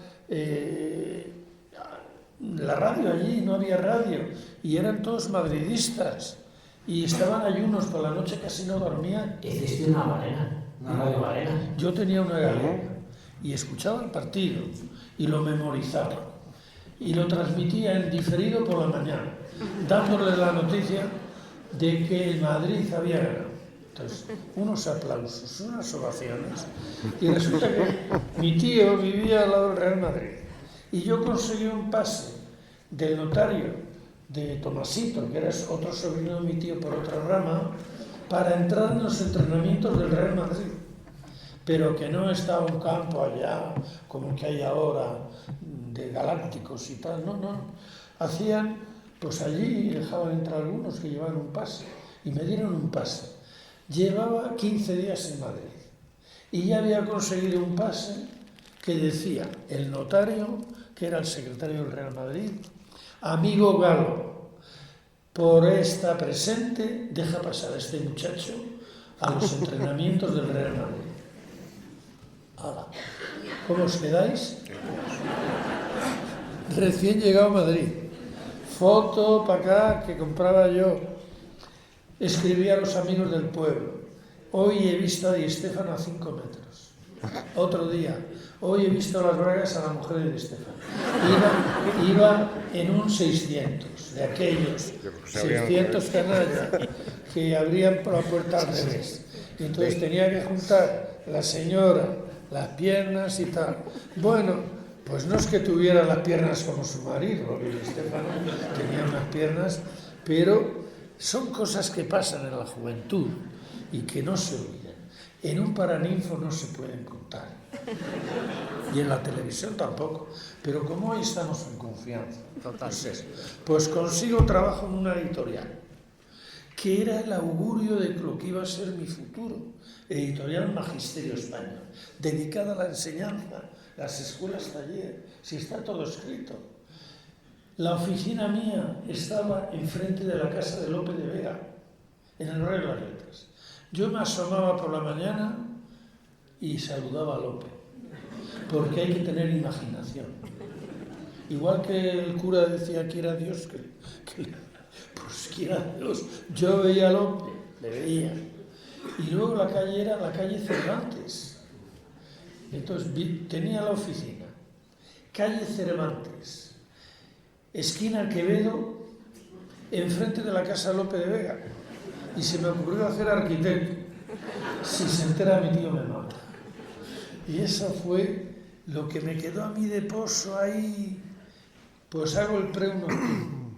la radio allí, no había radio, y eran todos madridistas, y estaban ayunos, por la noche casi no dormían. ¿Hiciste una galera? ¿Una radio galera? Yo tenía una galera, y escuchaba el partido, y lo memorizaba, y lo transmitía en diferido por la mañana, dándole la noticia de que el Madrid había ganado. Entonces, unos aplausos, unas ovaciones, y resulta que mi tío vivía al lado del Real Madrid, y yo conseguí un pase del notario de Tomasito, que era otro sobrino de mi tío por otra rama, para entrar en los entrenamientos del Real Madrid, pero que no estaba un campo allá como que hay ahora de galácticos y tal, no, hacían, pues allí dejaban entrar algunos que llevaban un pase, y me dieron un pase. Llevaba 15 días en Madrid y ya había conseguido un pase que decía el notario, que era el secretario del Real Madrid: amigo Galo, por esta presente deja pasar a este muchacho a los entrenamientos del Real Madrid. ¡Hala! ¿Cómo os quedáis? Recién llegado a Madrid, foto para acá que compraba yo. Escribí a los amigos del pueblo: hoy he visto a Di Stéfano a 5 metros. Otro día: hoy he visto las bragas a la mujer de Di Stéfano. Iba en un 600, de aquellos 600 canallas que abrían por la puerta al revés. Y entonces tenía que juntar la señora, las piernas y tal. Bueno, pues no es que tuviera las piernas como su marido, porque Di Stéfano tenía unas piernas, pero son cosas que pasan en la juventud y que no se olvidan. En un paraninfo no se pueden contar, y en la televisión tampoco, pero como hoy estamos en confianza, pues consigo trabajo en una editorial, que era el augurio de lo que iba a ser mi futuro, Editorial Magisterio Español, dedicada a la enseñanza, las escuelas taller, si está todo escrito. La oficina mía estaba enfrente de la casa de Lope de Vega, en el Barrio de las Letras. Yo me asomaba por la mañana y saludaba a Lope, porque hay que tener imaginación. Igual que el cura decía que era Dios, pues que era Dios. Yo veía a Lope, le veía. Y luego la calle era la calle Cervantes. Entonces tenía la oficina, calle Cervantes, esquina Quevedo, enfrente de la casa Lope de Vega, y se me ocurrió hacer arquitecto. Si se entera mi tío me mata. Y eso fue lo que me quedó a mí de pozo ahí. Pues hago el preu nocturno,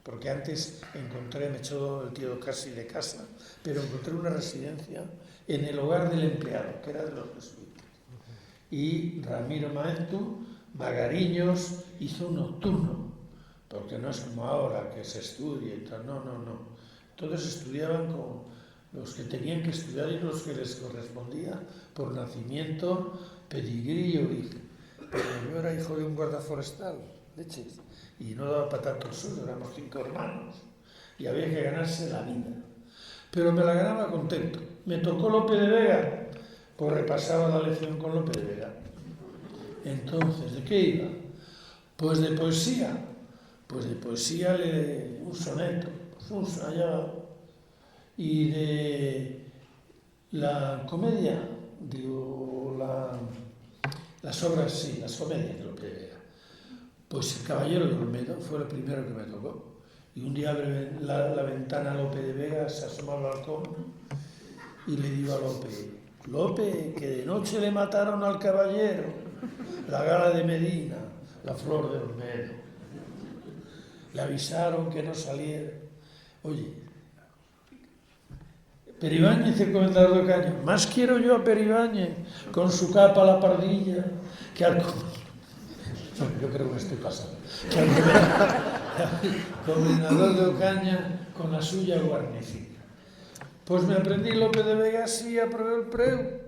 porque antes me echó el tío casi de casa, pero encontré una residencia en el hogar del empleado, que era de los jesuitas. Y Ramiro Maeztu, Magariños, hizo un nocturno, porque no es como ahora que se estudia y tal, no. Todos estudiaban con los que tenían que estudiar y los que les correspondía por nacimiento, pedigrí y origen. Pero yo era hijo de un guarda forestal, leches, y no daba para tanto el sueldo, éramos 5 hermanos, y había que ganarse la vida. Pero me la ganaba contento. Me tocó Lope de Vega, pues repasaba la lección con Lope de Vega. Entonces, ¿de qué iba? Pues de poesía. Pues de poesía un soneto, pues allá. Y de la comedia, digo, las obras, sí, las comedias de Lope de Vega. Pues El Caballero de Olmedo fue lo primero que me tocó. Y un día abre la ventana a Lope de Vega, se asoma al balcón y le digo a Lope, que de noche le mataron al caballero, la gala de Medina, la flor de Olmedo. Le avisaron que no saliera. Oye, Peribáñez, el comendador de Ocaña, más quiero yo a Peribáñez con su capa a la pardilla que al... Yo creo que me estoy pasando. Comendador de Ocaña con la suya guarnecida. Pues me aprendí Lope de Vega así, aprobé el preu.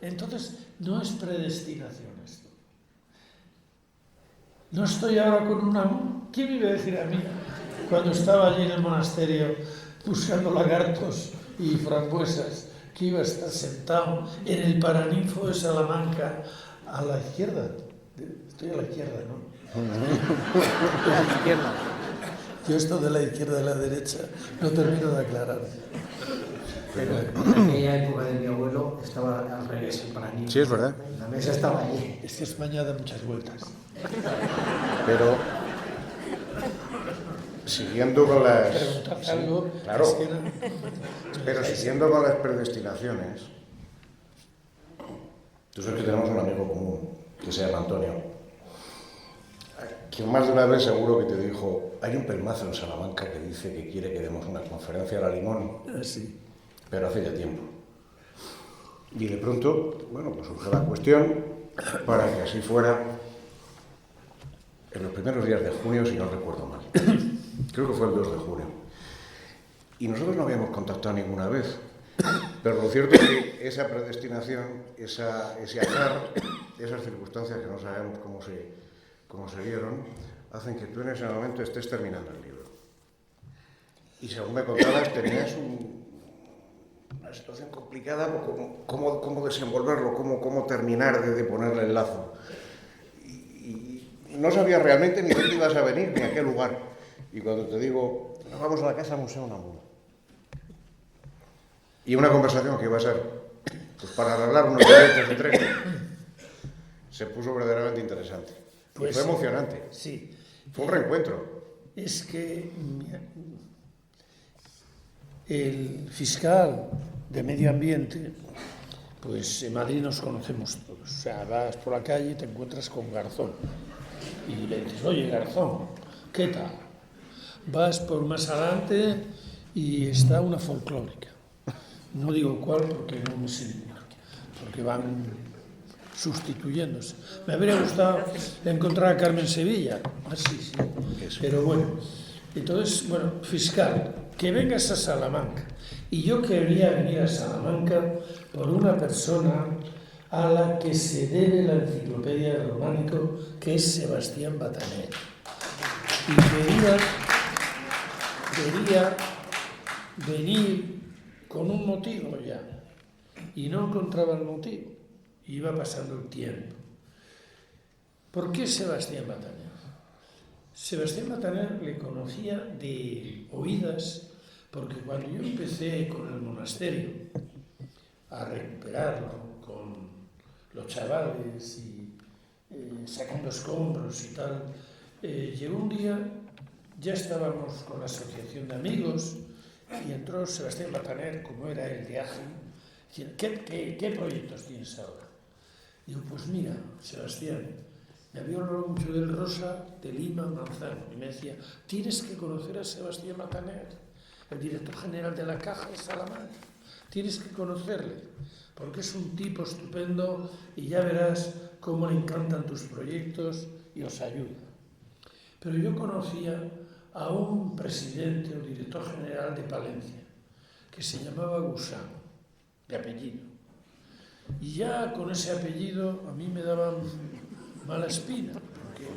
Entonces, no es predestinación esto. No estoy ahora con una... ¿Quién me iba a decir a mí? Cuando estaba allí en el monasterio buscando lagartos y frambuesas, que iba a estar sentado en el Paraninfo de Salamanca a la izquierda. Estoy a la izquierda, ¿no? A la izquierda. Yo esto de la izquierda y la derecha no termino de aclarar. Pero en aquella época de mi abuelo estaba al revés el Paraninfo. Sí, es verdad. La mesa estaba allí. Es que España da muchas vueltas. Pero siguiendo con las... Preguntad algo. Claro. Es que Pero siguiendo con las predestinaciones, tú sabes que tenemos un amigo común, que se llama Antonio, que más de una vez seguro que te dijo, hay un pelmazo en Salamanca que dice que quiere que demos una conferencia a la Limón, sí. pero hace ya tiempo. Y de pronto, bueno, pues surge la cuestión para que así fuera en los primeros días de junio, si no recuerdo mal. Creo que fue el 2 de junio. Y nosotros no habíamos contactado ninguna vez. Pero lo cierto es que esa predestinación, ese azar, esas circunstancias que no sabemos cómo se dieron, hacen que tú en ese momento estés terminando el libro. Y según me contabas, tenías una situación complicada, cómo desenvolverlo, cómo terminar de ponerle el lazo. Y no sabías realmente ni dónde ibas a venir, ni a qué lugar. Y cuando te digo, nos vamos a la Casa Museo Unamuno. Y una conversación que iba a ser, pues para arreglar unos billetes de tren, se puso verdaderamente interesante. Pues, fue emocionante. Sí. Fue un reencuentro. Es que el fiscal de Medio Ambiente, pues en Madrid nos conocemos todos. O sea, vas por la calle y te encuentras con Garzón. Y le dices, oye, Garzón, ¿qué tal? Vas por más adelante y está una folclórica. No digo cuál porque no me sé, porque van sustituyéndose. Me habría gustado encontrar a Carmen Sevilla, así, sí. Pero bueno, entonces, bueno, fiscal, que vengas a Salamanca. Y yo quería venir a Salamanca por una persona a la que se debe la enciclopedia del románico, que es Sebastián Bataner. Y quería venir con un motivo ya, y no encontraba el motivo, y iba pasando el tiempo. ¿Por qué Sebastián Bataner? Sebastián Bataner le conocía de oídas, porque cuando yo empecé con el monasterio a recuperarlo con los chavales y sacando escombros y tal, llegó un día, ya estábamos con la asociación de amigos, y entró Sebastián Bataner, como era el de AGI, diciendo, ¿qué proyectos tienes ahora? Digo, pues mira, Sebastián, me había hablado mucho del Rosa, de Lima, Manzano, y me decía, tienes que conocer a Sebastián Bataner, el director general de la Caja de Salamanca, tienes que conocerle, porque es un tipo estupendo y ya verás cómo le encantan tus proyectos y os ayuda. Pero yo conocía a un presidente o director general de Palencia, que se llamaba Gusano, de apellido. Y ya con ese apellido a mí me daban mala espina, porque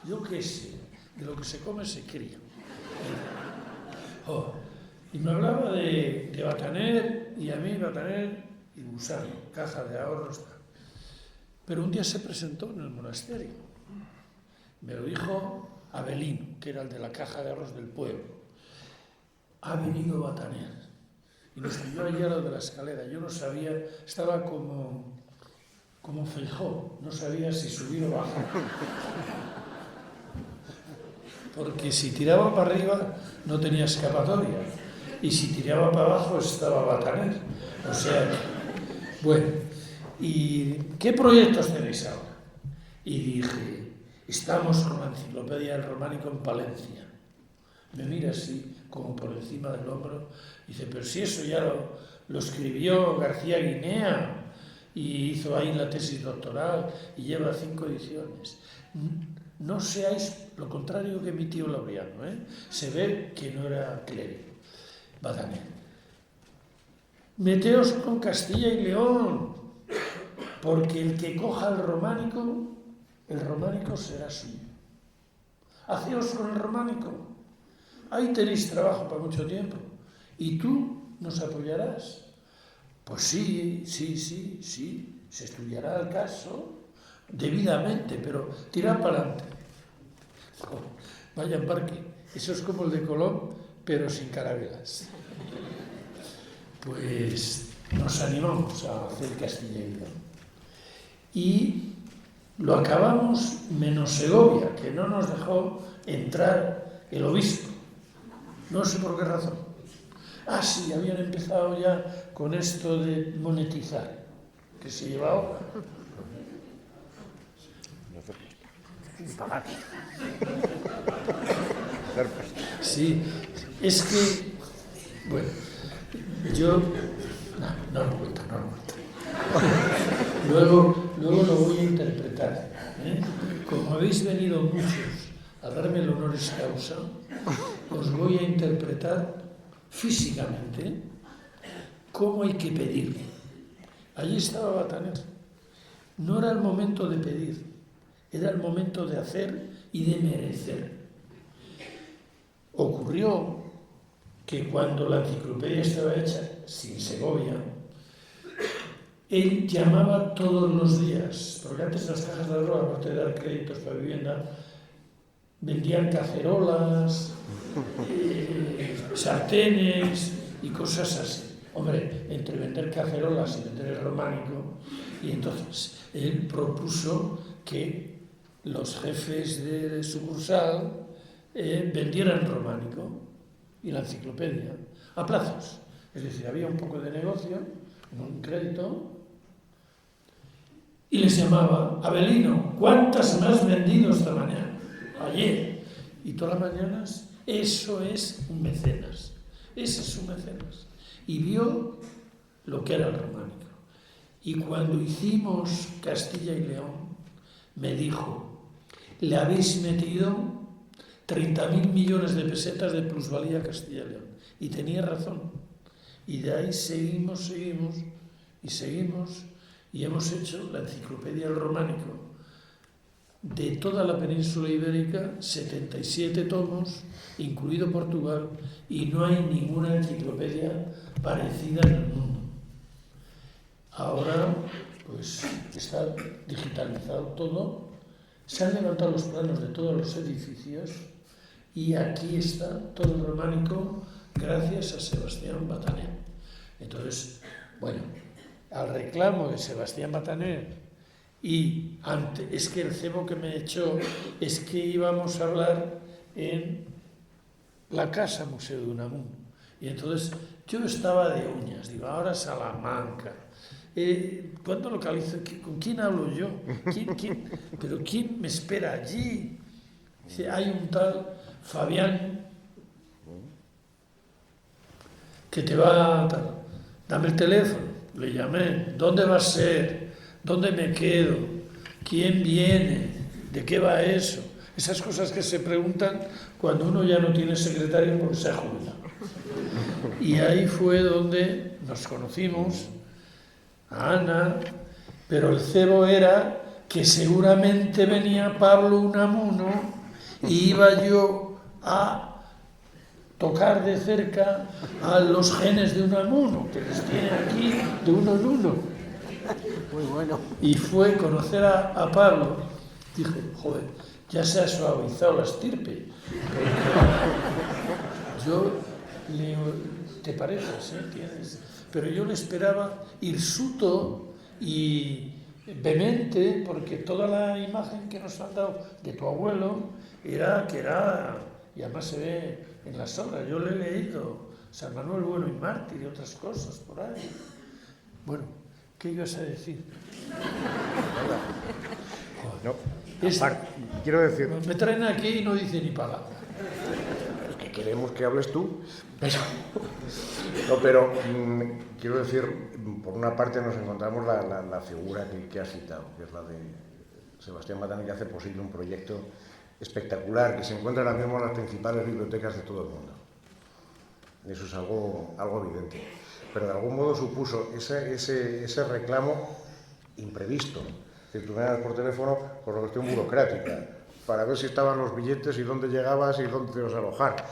yo qué sé, de lo que se come se cría. Y me hablaba de Bataner, y a mí Bataner y Gusano, caja de ahorros. Pero un día se presentó en el monasterio. Me lo dijo Abelino, que era el de la caja de ahorros del pueblo. Ha venido Bataner. Y nos pilló allí a lo de la escalera. Yo no sabía, estaba como Feijóo, no sabía si subir o bajar. Porque si tiraba para arriba no tenía escapatoria. Y si tiraba para abajo estaba Bataner. O sea, bueno, ¿y qué proyectos tenéis ahora? Y dije, estamos con la enciclopedia del románico en Palencia. Me mira así, como por encima del hombro, y dice, pero si eso ya lo escribió García Guinea y hizo ahí la tesis doctoral y lleva 5 ediciones. No seáis lo contrario que mi tío Laureano, ¿eh? Se ve que no era clérigo. Bataner. Meteos con Castilla y León, porque el que coja el románico será suyo. Haceos con el románico. Ahí tenéis trabajo para mucho tiempo. ¿Y tú nos apoyarás? Pues sí, se estudiará el caso debidamente, pero tirad para adelante. Vaya embarque. Eso es como el de Colón, pero sin carabelas. Pues nos animamos a hacer Castilla y León. Y lo acabamos menos Segovia, que no nos dejó entrar el obispo. No sé por qué razón. Sí, habían empezado ya con esto de monetizar, que se lleva ahora. Sí, es que, bueno, yo... No lo cuento. Luego lo voy a interpretar. Como habéis venido muchos a darme el honoris causa, os voy a interpretar físicamente cómo hay que pedir. Allí estaba Bataner. No era el momento de pedir, era el momento de hacer y de merecer. Ocurrió que cuando la enciclopedia estaba hecha sin Segovia, él llamaba todos los días, porque antes las cajas de ahorro, aparte de dar créditos para vivienda, vendían cacerolas, sartenes y cosas así. Hombre, entre vender cacerolas y vender el románico, y entonces él propuso que los jefes de sucursal vendieran románico y la enciclopedia a plazos. Es decir, había un poco de negocio, un crédito, y les llamaba, Abelino, ¿cuántas me has vendido esta mañana? Ayer. Y todas las mañanas, eso es un mecenas. Ese es un mecenas. Y vio lo que era el románico. Y cuando hicimos Castilla y León, me dijo, le habéis metido 30.000 millones de pesetas de plusvalía a Castilla y León. Y tenía razón. Y de ahí seguimos, y hemos hecho la enciclopedia del románico de toda la península ibérica, 77 tomos, incluido Portugal, y no hay ninguna enciclopedia parecida en el mundo. Ahora, pues, está digitalizado todo, se han levantado los planos de todos los edificios, y aquí está todo el románico gracias a Sebastián Bataner. Entonces, bueno, al reclamo de Sebastián Bataner, y es que el cebo que me echó es que íbamos a hablar en la Casa Museo de Unamuno. Y entonces yo estaba de uñas, digo, ahora Salamanca. ¿Cuándo localizo? ¿Con quién hablo yo? ¿Pero quién me espera allí? Dice, hay un tal Fabián que te va a tal. Dame el teléfono, le llamé, ¿dónde va a ser? ¿Dónde me quedo? ¿Quién viene? ¿De qué va eso? Esas cosas que se preguntan cuando uno ya no tiene secretario porque se ha jubilado. Y ahí fue donde nos conocimos, a Ana, pero el cebo era que seguramente venía Pablo Unamuno y iba yo a tocar de cerca a los genes de Unamuno, que los tiene aquí de uno en uno. Muy bueno. Y fue conocer a Pablo. Dije, joder, ya se ha suavizado la estirpe. Yo le digo, ¿te pareces? ¿Tienes? Pero yo le esperaba hirsuto y vehemente, porque toda la imagen que nos han dado de tu abuelo era que era, y además se ve en las obras, yo le he leído San Manuel Bueno y Mártir y otras cosas por ahí. Bueno, ¿qué ibas a decir? No, quiero decir... Me traen aquí y no dice ni palabra. Es que queremos que hables tú, pero quiero decir, por una parte nos encontramos la figura que has citado, que es la de Sebastián Matani, que hace posible un proyecto espectacular, que se encuentra ahora mismo en las principales bibliotecas de todo el mundo. Eso es algo evidente. Pero de algún modo supuso ese reclamo imprevisto. Que tú me das por teléfono por una cuestión burocrática, para ver si estaban los billetes y dónde llegabas y dónde te ibas a alojar.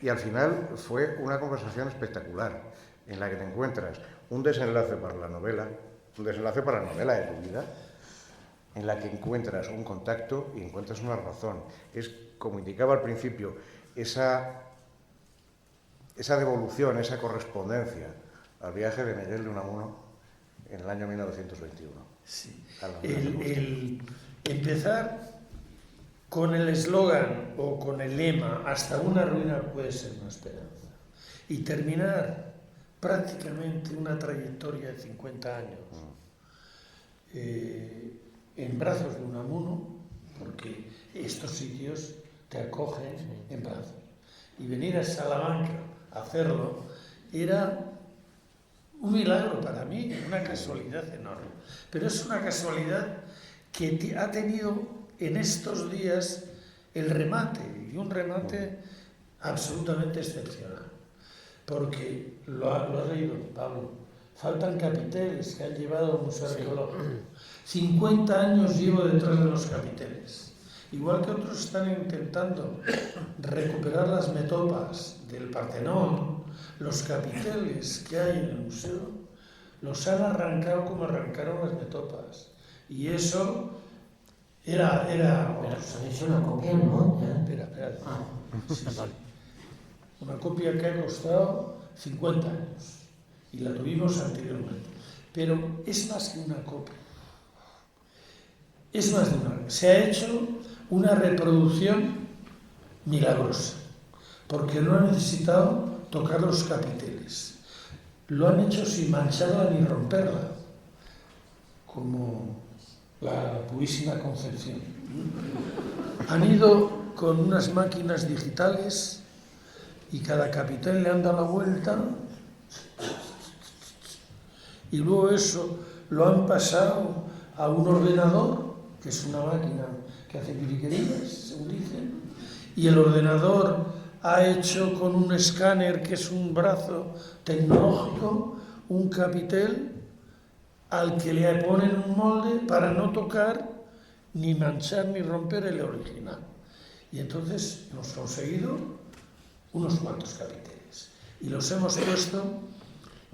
Y al final fue una conversación espectacular, en la que te encuentras un desenlace para la novela, un desenlace para la novela de tu vida, en la que encuentras un contacto y encuentras una razón. Es, como indicaba al principio, esa devolución, esa correspondencia al viaje de Miguel de Unamuno en el año 1921. Sí. Empezar con el eslogan o con el lema "hasta una ruina puede ser una esperanza" y terminar prácticamente una trayectoria de 50 años en brazos de Unamuno, porque estos sitios te acogen en brazos, y venir a Salamanca a hacerlo era un milagro para mí, una casualidad enorme. Pero es una casualidad que ha tenido en estos días el remate, y un remate absolutamente excepcional. Porque lo has leído, Pablo, faltan capiteles que han llevado al Museo Arqueológico. 50 años llevo detrás de los capiteles. Igual que otros están intentando recuperar las metopas del Partenón, los capiteles que hay en el museo los han arrancado como arrancaron las metopas. Y eso era... Pero os han hecho una copia, ¿no? Espera. Sí. Una copia que ha costado 50 años y la tuvimos anteriormente. Pero es más que una copia. Es más de una. Se ha hecho una reproducción milagrosa, porque no ha necesitado tocar los capiteles. Lo han hecho sin mancharla ni romperla, como la Purísima Concepción. Han ido con unas máquinas digitales y cada capitel le han dado la vuelta y luego eso lo han pasado a un ordenador, que es una máquina que hace piriquerías, según dicen, y el ordenador ha hecho con un escáner, que es un brazo tecnológico, un capitel al que le ponen un molde para no tocar, ni manchar, ni romper el original. Y entonces hemos conseguido unos cuantos capiteles. Y los hemos puesto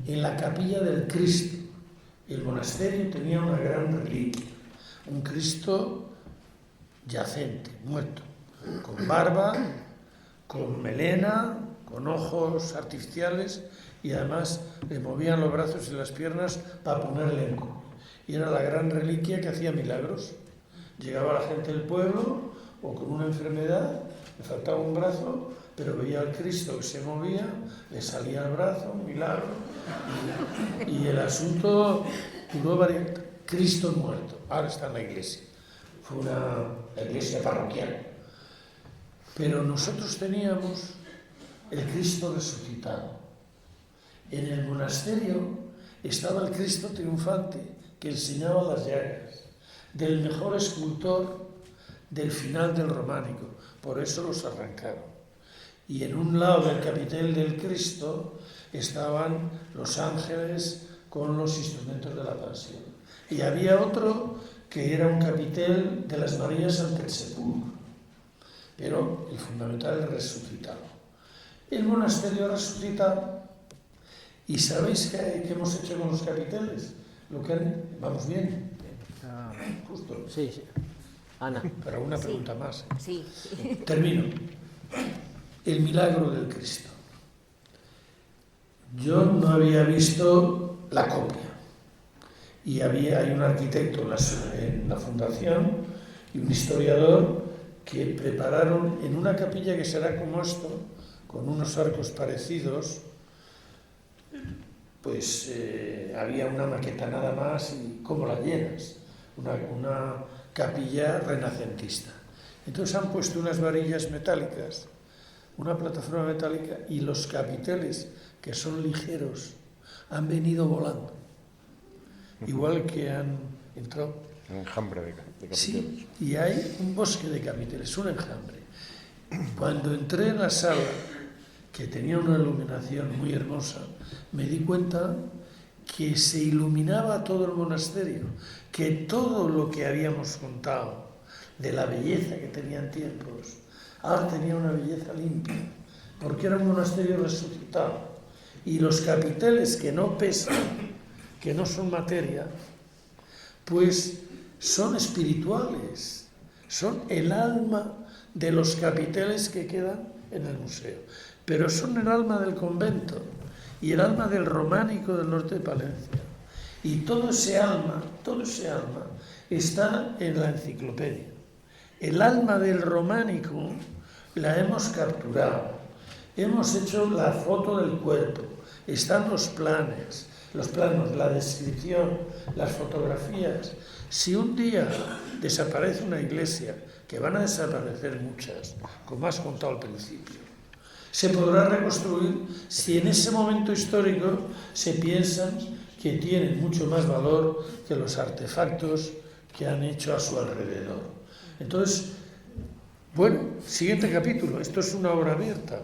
en la capilla del Cristo. El monasterio tenía una gran reliquia, un Cristo yacente, muerto, con barba, con melena, con ojos artificiales, y además le movían los brazos y las piernas para ponerle eco. Y era la gran reliquia que hacía milagros. Llegaba la gente del pueblo o con una enfermedad, le faltaba un brazo, pero veía al Cristo que se movía, le salía el brazo, un milagro, y el asunto duró varios. Cristo muerto, ahora está en la iglesia. Fue la iglesia parroquial. Pero nosotros teníamos el Cristo resucitado. En el monasterio estaba el Cristo triunfante que enseñaba las llagas, del mejor escultor del final del románico, por eso los arrancaron. Y en un lado del capitel del Cristo estaban los ángeles con los instrumentos de la pasión. Y había otro que era un capitel de las Marías ante el sepulcro, pero el fundamental es resucitado. El monasterio resucitado. ¿Y sabéis qué hemos hecho con los capiteles? Lo que vamos bien. Justo. Sí, sí. Ana. Pero una pregunta más. Sí. Termino. El milagro del Cristo. Yo no había visto la copia. Y hay un arquitecto en la fundación y un historiador que prepararon en una capilla que será como esto, con unos arcos parecidos, pues había una maqueta nada más y cómo la llenas, una capilla renacentista. Entonces han puesto unas varillas metálicas, una plataforma metálica, y los capiteles, que son ligeros, han venido volando. Igual que han entrado. Un enjambre de capiteles. Sí, y hay un bosque de capiteles, un enjambre. Cuando entré en la sala, que tenía una iluminación muy hermosa, me di cuenta que se iluminaba todo el monasterio, que todo lo que habíamos contado de la belleza que tenían tiempos, ahora tenía una belleza limpia, porque era un monasterio resucitado. Y los capiteles que no pesan, que no son materia, pues son espirituales, son el alma de los capiteles que quedan en el museo, pero son el alma del convento y el alma del románico del norte de Palencia. Y todo ese alma está en la enciclopedia. El alma del románico la hemos capturado, hemos hecho la foto del cuerpo, están los planos, la descripción, las fotografías. Si un día desaparece una iglesia, que van a desaparecer muchas, como has contado al principio, se podrá reconstruir si en ese momento histórico se piensan que tienen mucho más valor que los artefactos que han hecho a su alrededor. Entonces, bueno, siguiente capítulo, esto es una obra abierta.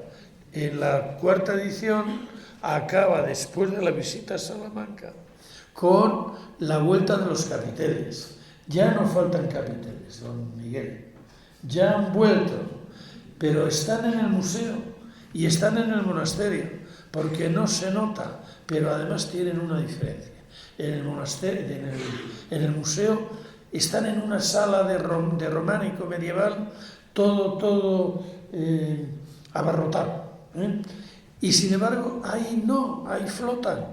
En la cuarta edición acaba, después de la visita a Salamanca, con la vuelta de los capiteles. Ya no faltan capiteles, don Miguel. Ya han vuelto, pero están en el museo y están en el monasterio, porque no se nota, pero además tienen una diferencia. En el monasterio, en el museo, están en una sala de románico medieval, todo abarrotado. Y sin embargo, ahí no, ahí flotan.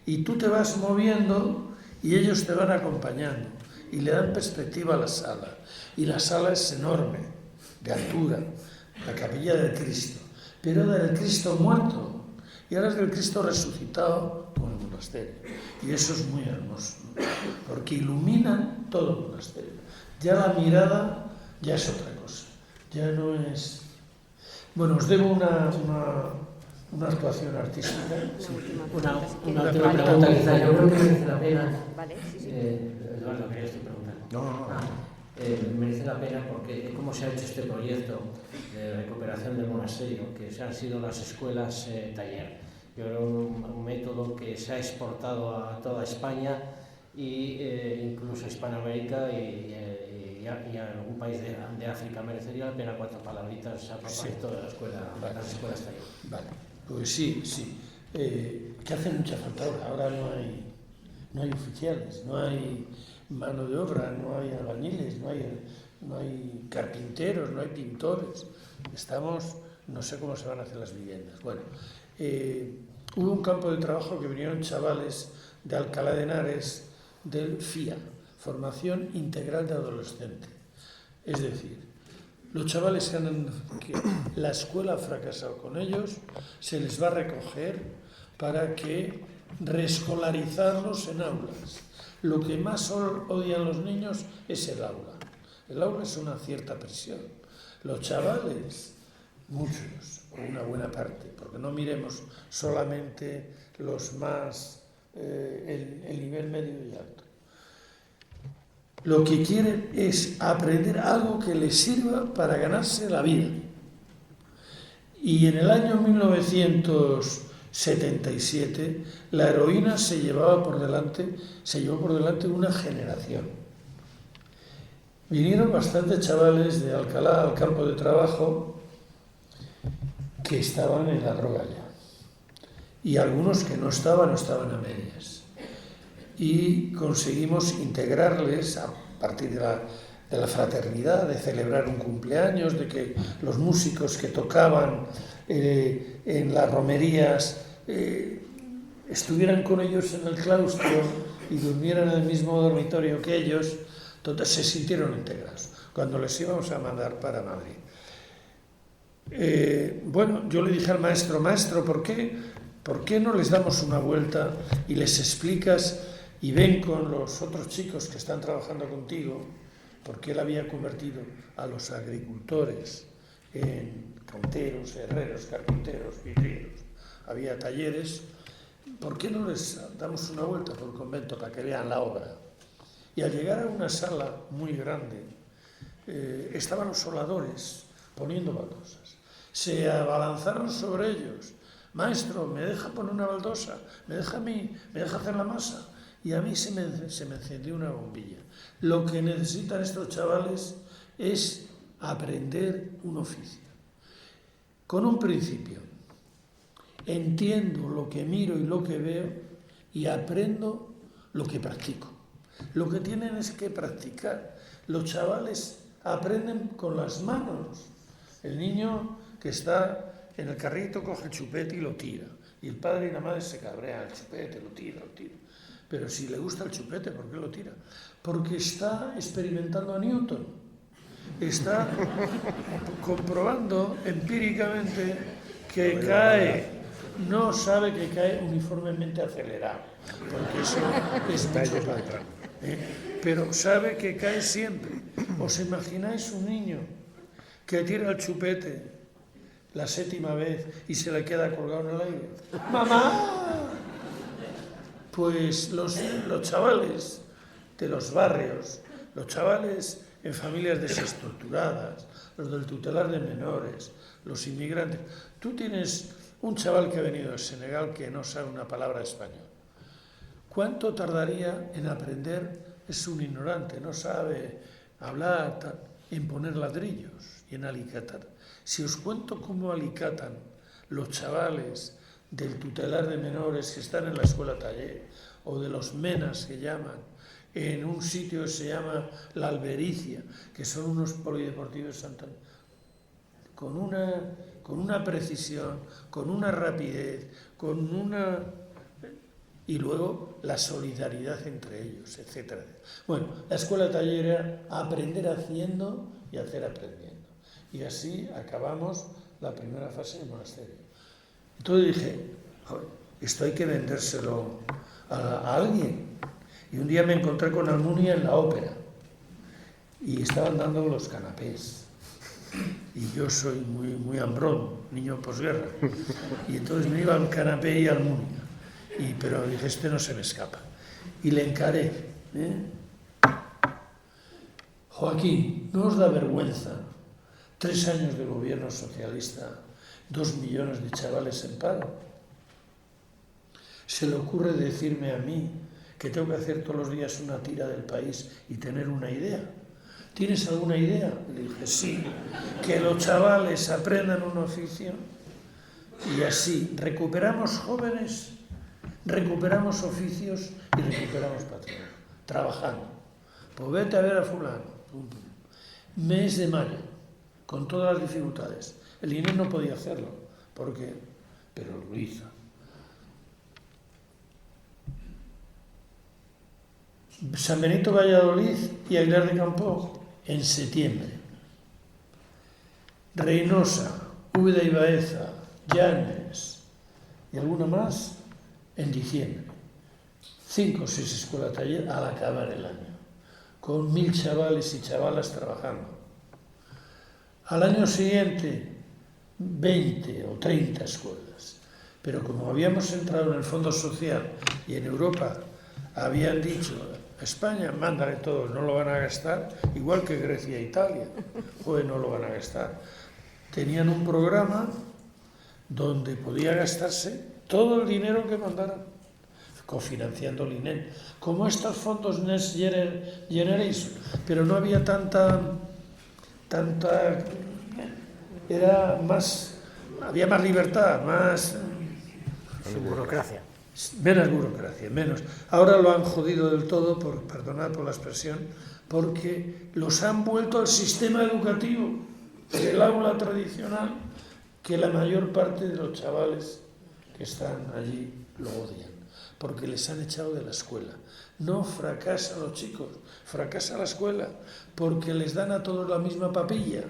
Y tú te vas moviendo y ellos te van acompañando y le dan perspectiva a la sala. Y la sala es enorme, de altura, la capilla del Cristo, pero del Cristo muerto. Y ahora es del Cristo resucitado con el monasterio. Y eso es muy hermoso, ¿no? Porque iluminan todo el monasterio. Ya la mirada ya es otra cosa, ya no es... Bueno, os debo una actuación artística. Sí. Una última pregunta, quizá. Yo creo que merece la pena. Vale, sí. Eduardo, que yo estoy preguntando. No. Merece la pena porque cómo se ha hecho este proyecto de recuperación del monasterio, que se han sido las escuelas taller. Yo creo un método que se ha exportado a toda España e incluso a Hispanoamérica y a algún país de África. Merecería la pena 4 palabritas a propósito de las escuelas taller. Vale, pues sí. Que hace mucha falta ahora no hay oficiales, no hay mano de obra, no hay albañiles, no hay carpinteros, no hay pintores. No sé cómo se van a hacer las viviendas. Bueno, hubo un campo de trabajo que vinieron chavales de Alcalá de Henares del FIA, Formación Integral de Adolescente. Es decir, los chavales que la escuela ha fracasado con ellos, se les va a recoger para que reescolarizarlos en aulas. Lo que más odian los niños es el aula. El aula es una cierta presión. Los chavales, muchos, o una buena parte, porque no miremos solamente los más el nivel medio y alto. Lo que quieren es aprender algo que les sirva para ganarse la vida. Y en el año 1977 la heroína se llevó por delante una generación. Vinieron bastantes chavales de Alcalá al campo de trabajo que estaban en la droga ya. Y algunos que no estaban a medias. Y conseguimos integrarles a partir de la fraternidad, de celebrar un cumpleaños, de que los músicos que tocaban en las romerías estuvieran con ellos en el claustro y durmieran en el mismo dormitorio que ellos. Entonces se sintieron integrados cuando les íbamos a mandar para Madrid. Bueno, yo le dije al maestro, ¿por qué no les damos una vuelta y les explicas y ven con los otros chicos que están trabajando contigo? Porque él había convertido a los agricultores en canteros, herreros, carpinteros, vidrieros. Había talleres. ¿Por qué no les damos una vuelta por el convento para que vean la obra? Y al llegar a una sala muy grande, estaban los soldadores poniendo baldosas. Se abalanzaron sobre ellos. Maestro, ¿me deja poner una baldosa? ¿Me deja a mí? ¿Me deja hacer la masa? Y a mí se me encendió una bombilla. Lo que necesitan estos chavales es aprender un oficio. Con un principio. Entiendo lo que miro y lo que veo y aprendo lo que practico. Lo que tienen es que practicar. Los chavales aprenden con las manos. El niño que está en el carrito coge el chupete y lo tira. Y el padre y la madre se cabrean. El chupete, lo tira. Pero si le gusta el chupete, ¿por qué lo tira? Porque está experimentando a Newton. Está comprobando empíricamente que cae. No sabe que cae uniformemente acelerado, porque eso es mucho plata. Pero sabe que cae siempre. ¿Os imagináis un niño que tira el chupete la 7ª vez y se le queda colgado en el aire? ¡Mamá! Pues los chavales de los barrios, los chavales en familias desestructuradas, los del tutelar de menores, los inmigrantes. Tú tienes un chaval que ha venido de Senegal que no sabe una palabra de español. ¿Cuánto tardaría en aprender? Es un ignorante, no sabe hablar, en poner ladrillos y en alicatar. Si os cuento cómo alicatan los chavales del tutelar de menores que están en la escuela taller, o de los menas que llaman, en un sitio que se llama La Albericia, que son unos polideportivos de Santander, con una precisión, con una rapidez, y luego la solidaridad entre ellos, etc. Bueno, la escuela taller era aprender haciendo y hacer aprendiendo. Y así acabamos la primera fase del monasterio. Entonces dije, joder, esto hay que vendérselo a alguien. Y un día me encontré con Almunia en la ópera y estaban dando los canapés. Y yo soy muy hambrón, niño posguerra. Y entonces me iba al canapé y Almunia. Pero dije, este no se me escapa. Y le encaré. Joaquín, ¿no os da vergüenza? 3 años de gobierno socialista, 2 millones de chavales en paro. ¿Se le ocurre decirme a mí que tengo que hacer todos los días una tira del país y tener una idea? ¿Tienes alguna idea? Le dije, sí, que los chavales aprendan un oficio y así recuperamos jóvenes, recuperamos oficios y recuperamos patrimonio, trabajando. Pues vete a ver a fulano. Mes de mayo, con todas las dificultades. El INE no podía hacerlo, pero lo hizo. San Benito, Valladolid y Aguilar de Campo en septiembre. Reynosa, Úbeda y Baeza, Llanes y alguna más en diciembre. 5 o 6 escuelas taller al acabar el año, con 1000 chavales y chavalas trabajando. Al año siguiente, 20 o 30 escuelas. Pero como habíamos entrado en el Fondo Social y en Europa habían dicho, España, mándale todo, no lo van a gastar, igual que Grecia e Italia, pues no lo van a gastar. Tenían un programa donde podía gastarse todo el dinero que mandaran, cofinanciando el INEN, como estos fondos Next Generation, pero no había tanta era más, había más libertad, más burocracia. Menos burocracia, menos. Ahora lo han jodido del todo, perdonad por la expresión, porque los han vuelto al sistema educativo, el aula tradicional, que la mayor parte de los chavales que están allí lo odian, porque les han echado de la escuela. No fracasan los chicos, fracasa la escuela, porque les dan a todos la misma papilla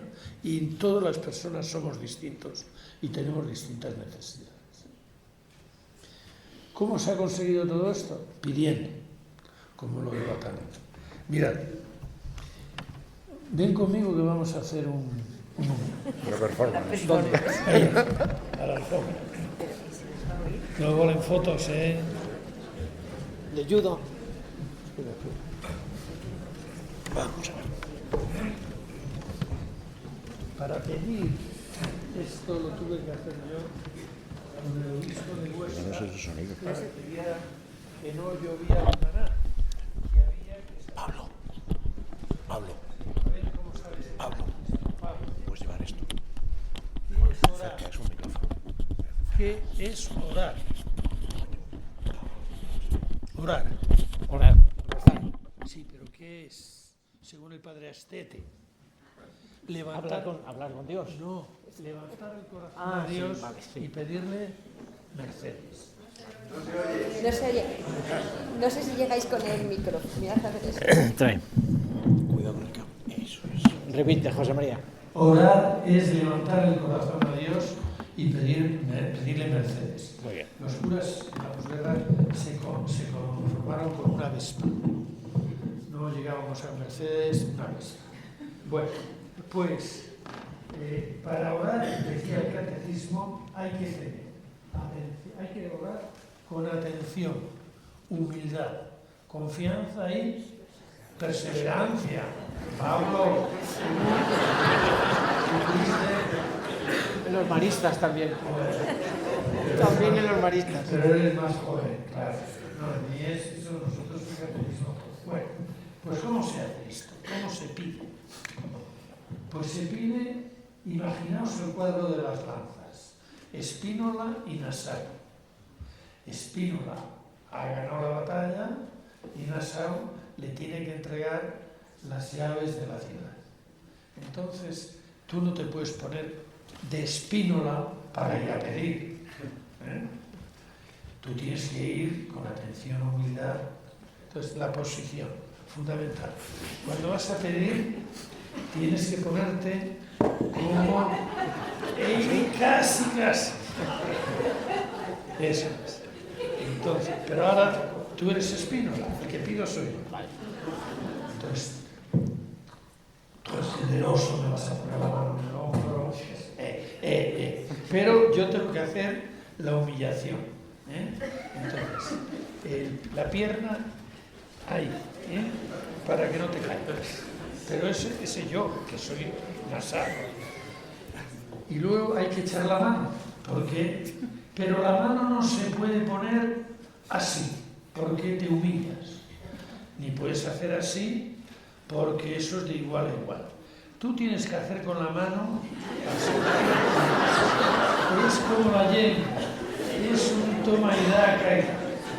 y todas las personas somos distintos y tenemos distintas necesidades. ¿Cómo se ha conseguido todo esto? Pidiendo, como lo de Batán. Mirad, ven conmigo que vamos a hacer Una performance. ¿Dónde? Ahí, a la alfombra. Luego en fotos, ¿Le ayudo? Vamos a ver. Para pedir esto lo tuve que hacer yo con el obispo de Huesca, No sé ese sonido. para que viera que no llovía el maná, que había que... Pablo, A ver cómo sale. Pablo, puedes llevar esto. ¿Qué es orar? Cerca, es un micrófono. ¿Qué es orar? Orar. Orar. Sí, pero ¿qué es? Según el padre Astete. Hablar con Dios. No, levantar el corazón Ah, a sí, Dios vale, sí. y pedirle mercedes. No se oye. No sé si llegáis con el micro. Mirad a ver eso. Trae. Cuidado con el cable. Eso es. Repite, José María. Orar es levantar el corazón a Dios y pedirle mercedes. Muy bien. Los curas en la posguerra se conformaron con una Vespa. No llegábamos a Mercedes, una Vespa. Bueno, pues para orar, decía el catecismo, hay que orar con atención, humildad, confianza y perseverancia. Pablo, En los maristas también. También en los maristas. pero eres más joven, claro. No, ni es eso, nosotros el catecismo. Bueno, pues ¿cómo se hace esto? ¿Cómo se pide? Pues se pide, imaginaos el cuadro de las lanzas, Spínola y Nassau. Spínola ha ganado la batalla y Nassau le tiene que entregar las llaves de la ciudad. Entonces, tú no te puedes poner de Spínola para ir a pedir. Tú tienes que ir con atención, humildad. Entonces, la posición, fundamental. Cuando vas a pedir, tienes que ponerte como casi. Eso es. Entonces, pero ahora tú eres Spínola, el que pido soy yo. Entonces, tú eres generoso, me vas a poner la mano en el hombro. Pero yo tengo que hacer la humillación. Entonces, la pierna ahí, para que no te caigas. Pero ese yo, que soy nasal. Y luego hay que echar la mano, pero la mano no se puede poner así, porque te humillas. Ni puedes hacer así, porque eso es de igual a igual. Tú tienes que hacer con la mano así. Es como la yema, es un toma y daca.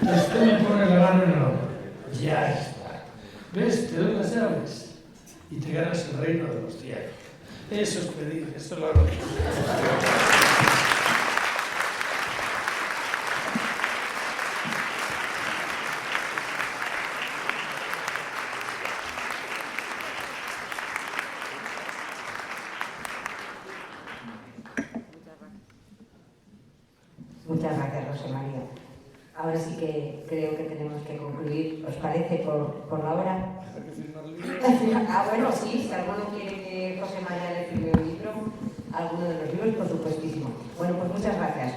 Entonces tú me pones la mano en el hombro. Ya está. ¿Ves? Te doy las llaves y te ganas el reino de los cielos. Eso es pedir, esto es la oración. Muchas gracias, José María. Ahora sí que creo que tenemos que concluir. ¿Os parece por la hora? Bueno, sí, si alguno quiere que José María le firme un libro, alguno de los libros, por supuestísimo. Bueno, pues muchas gracias.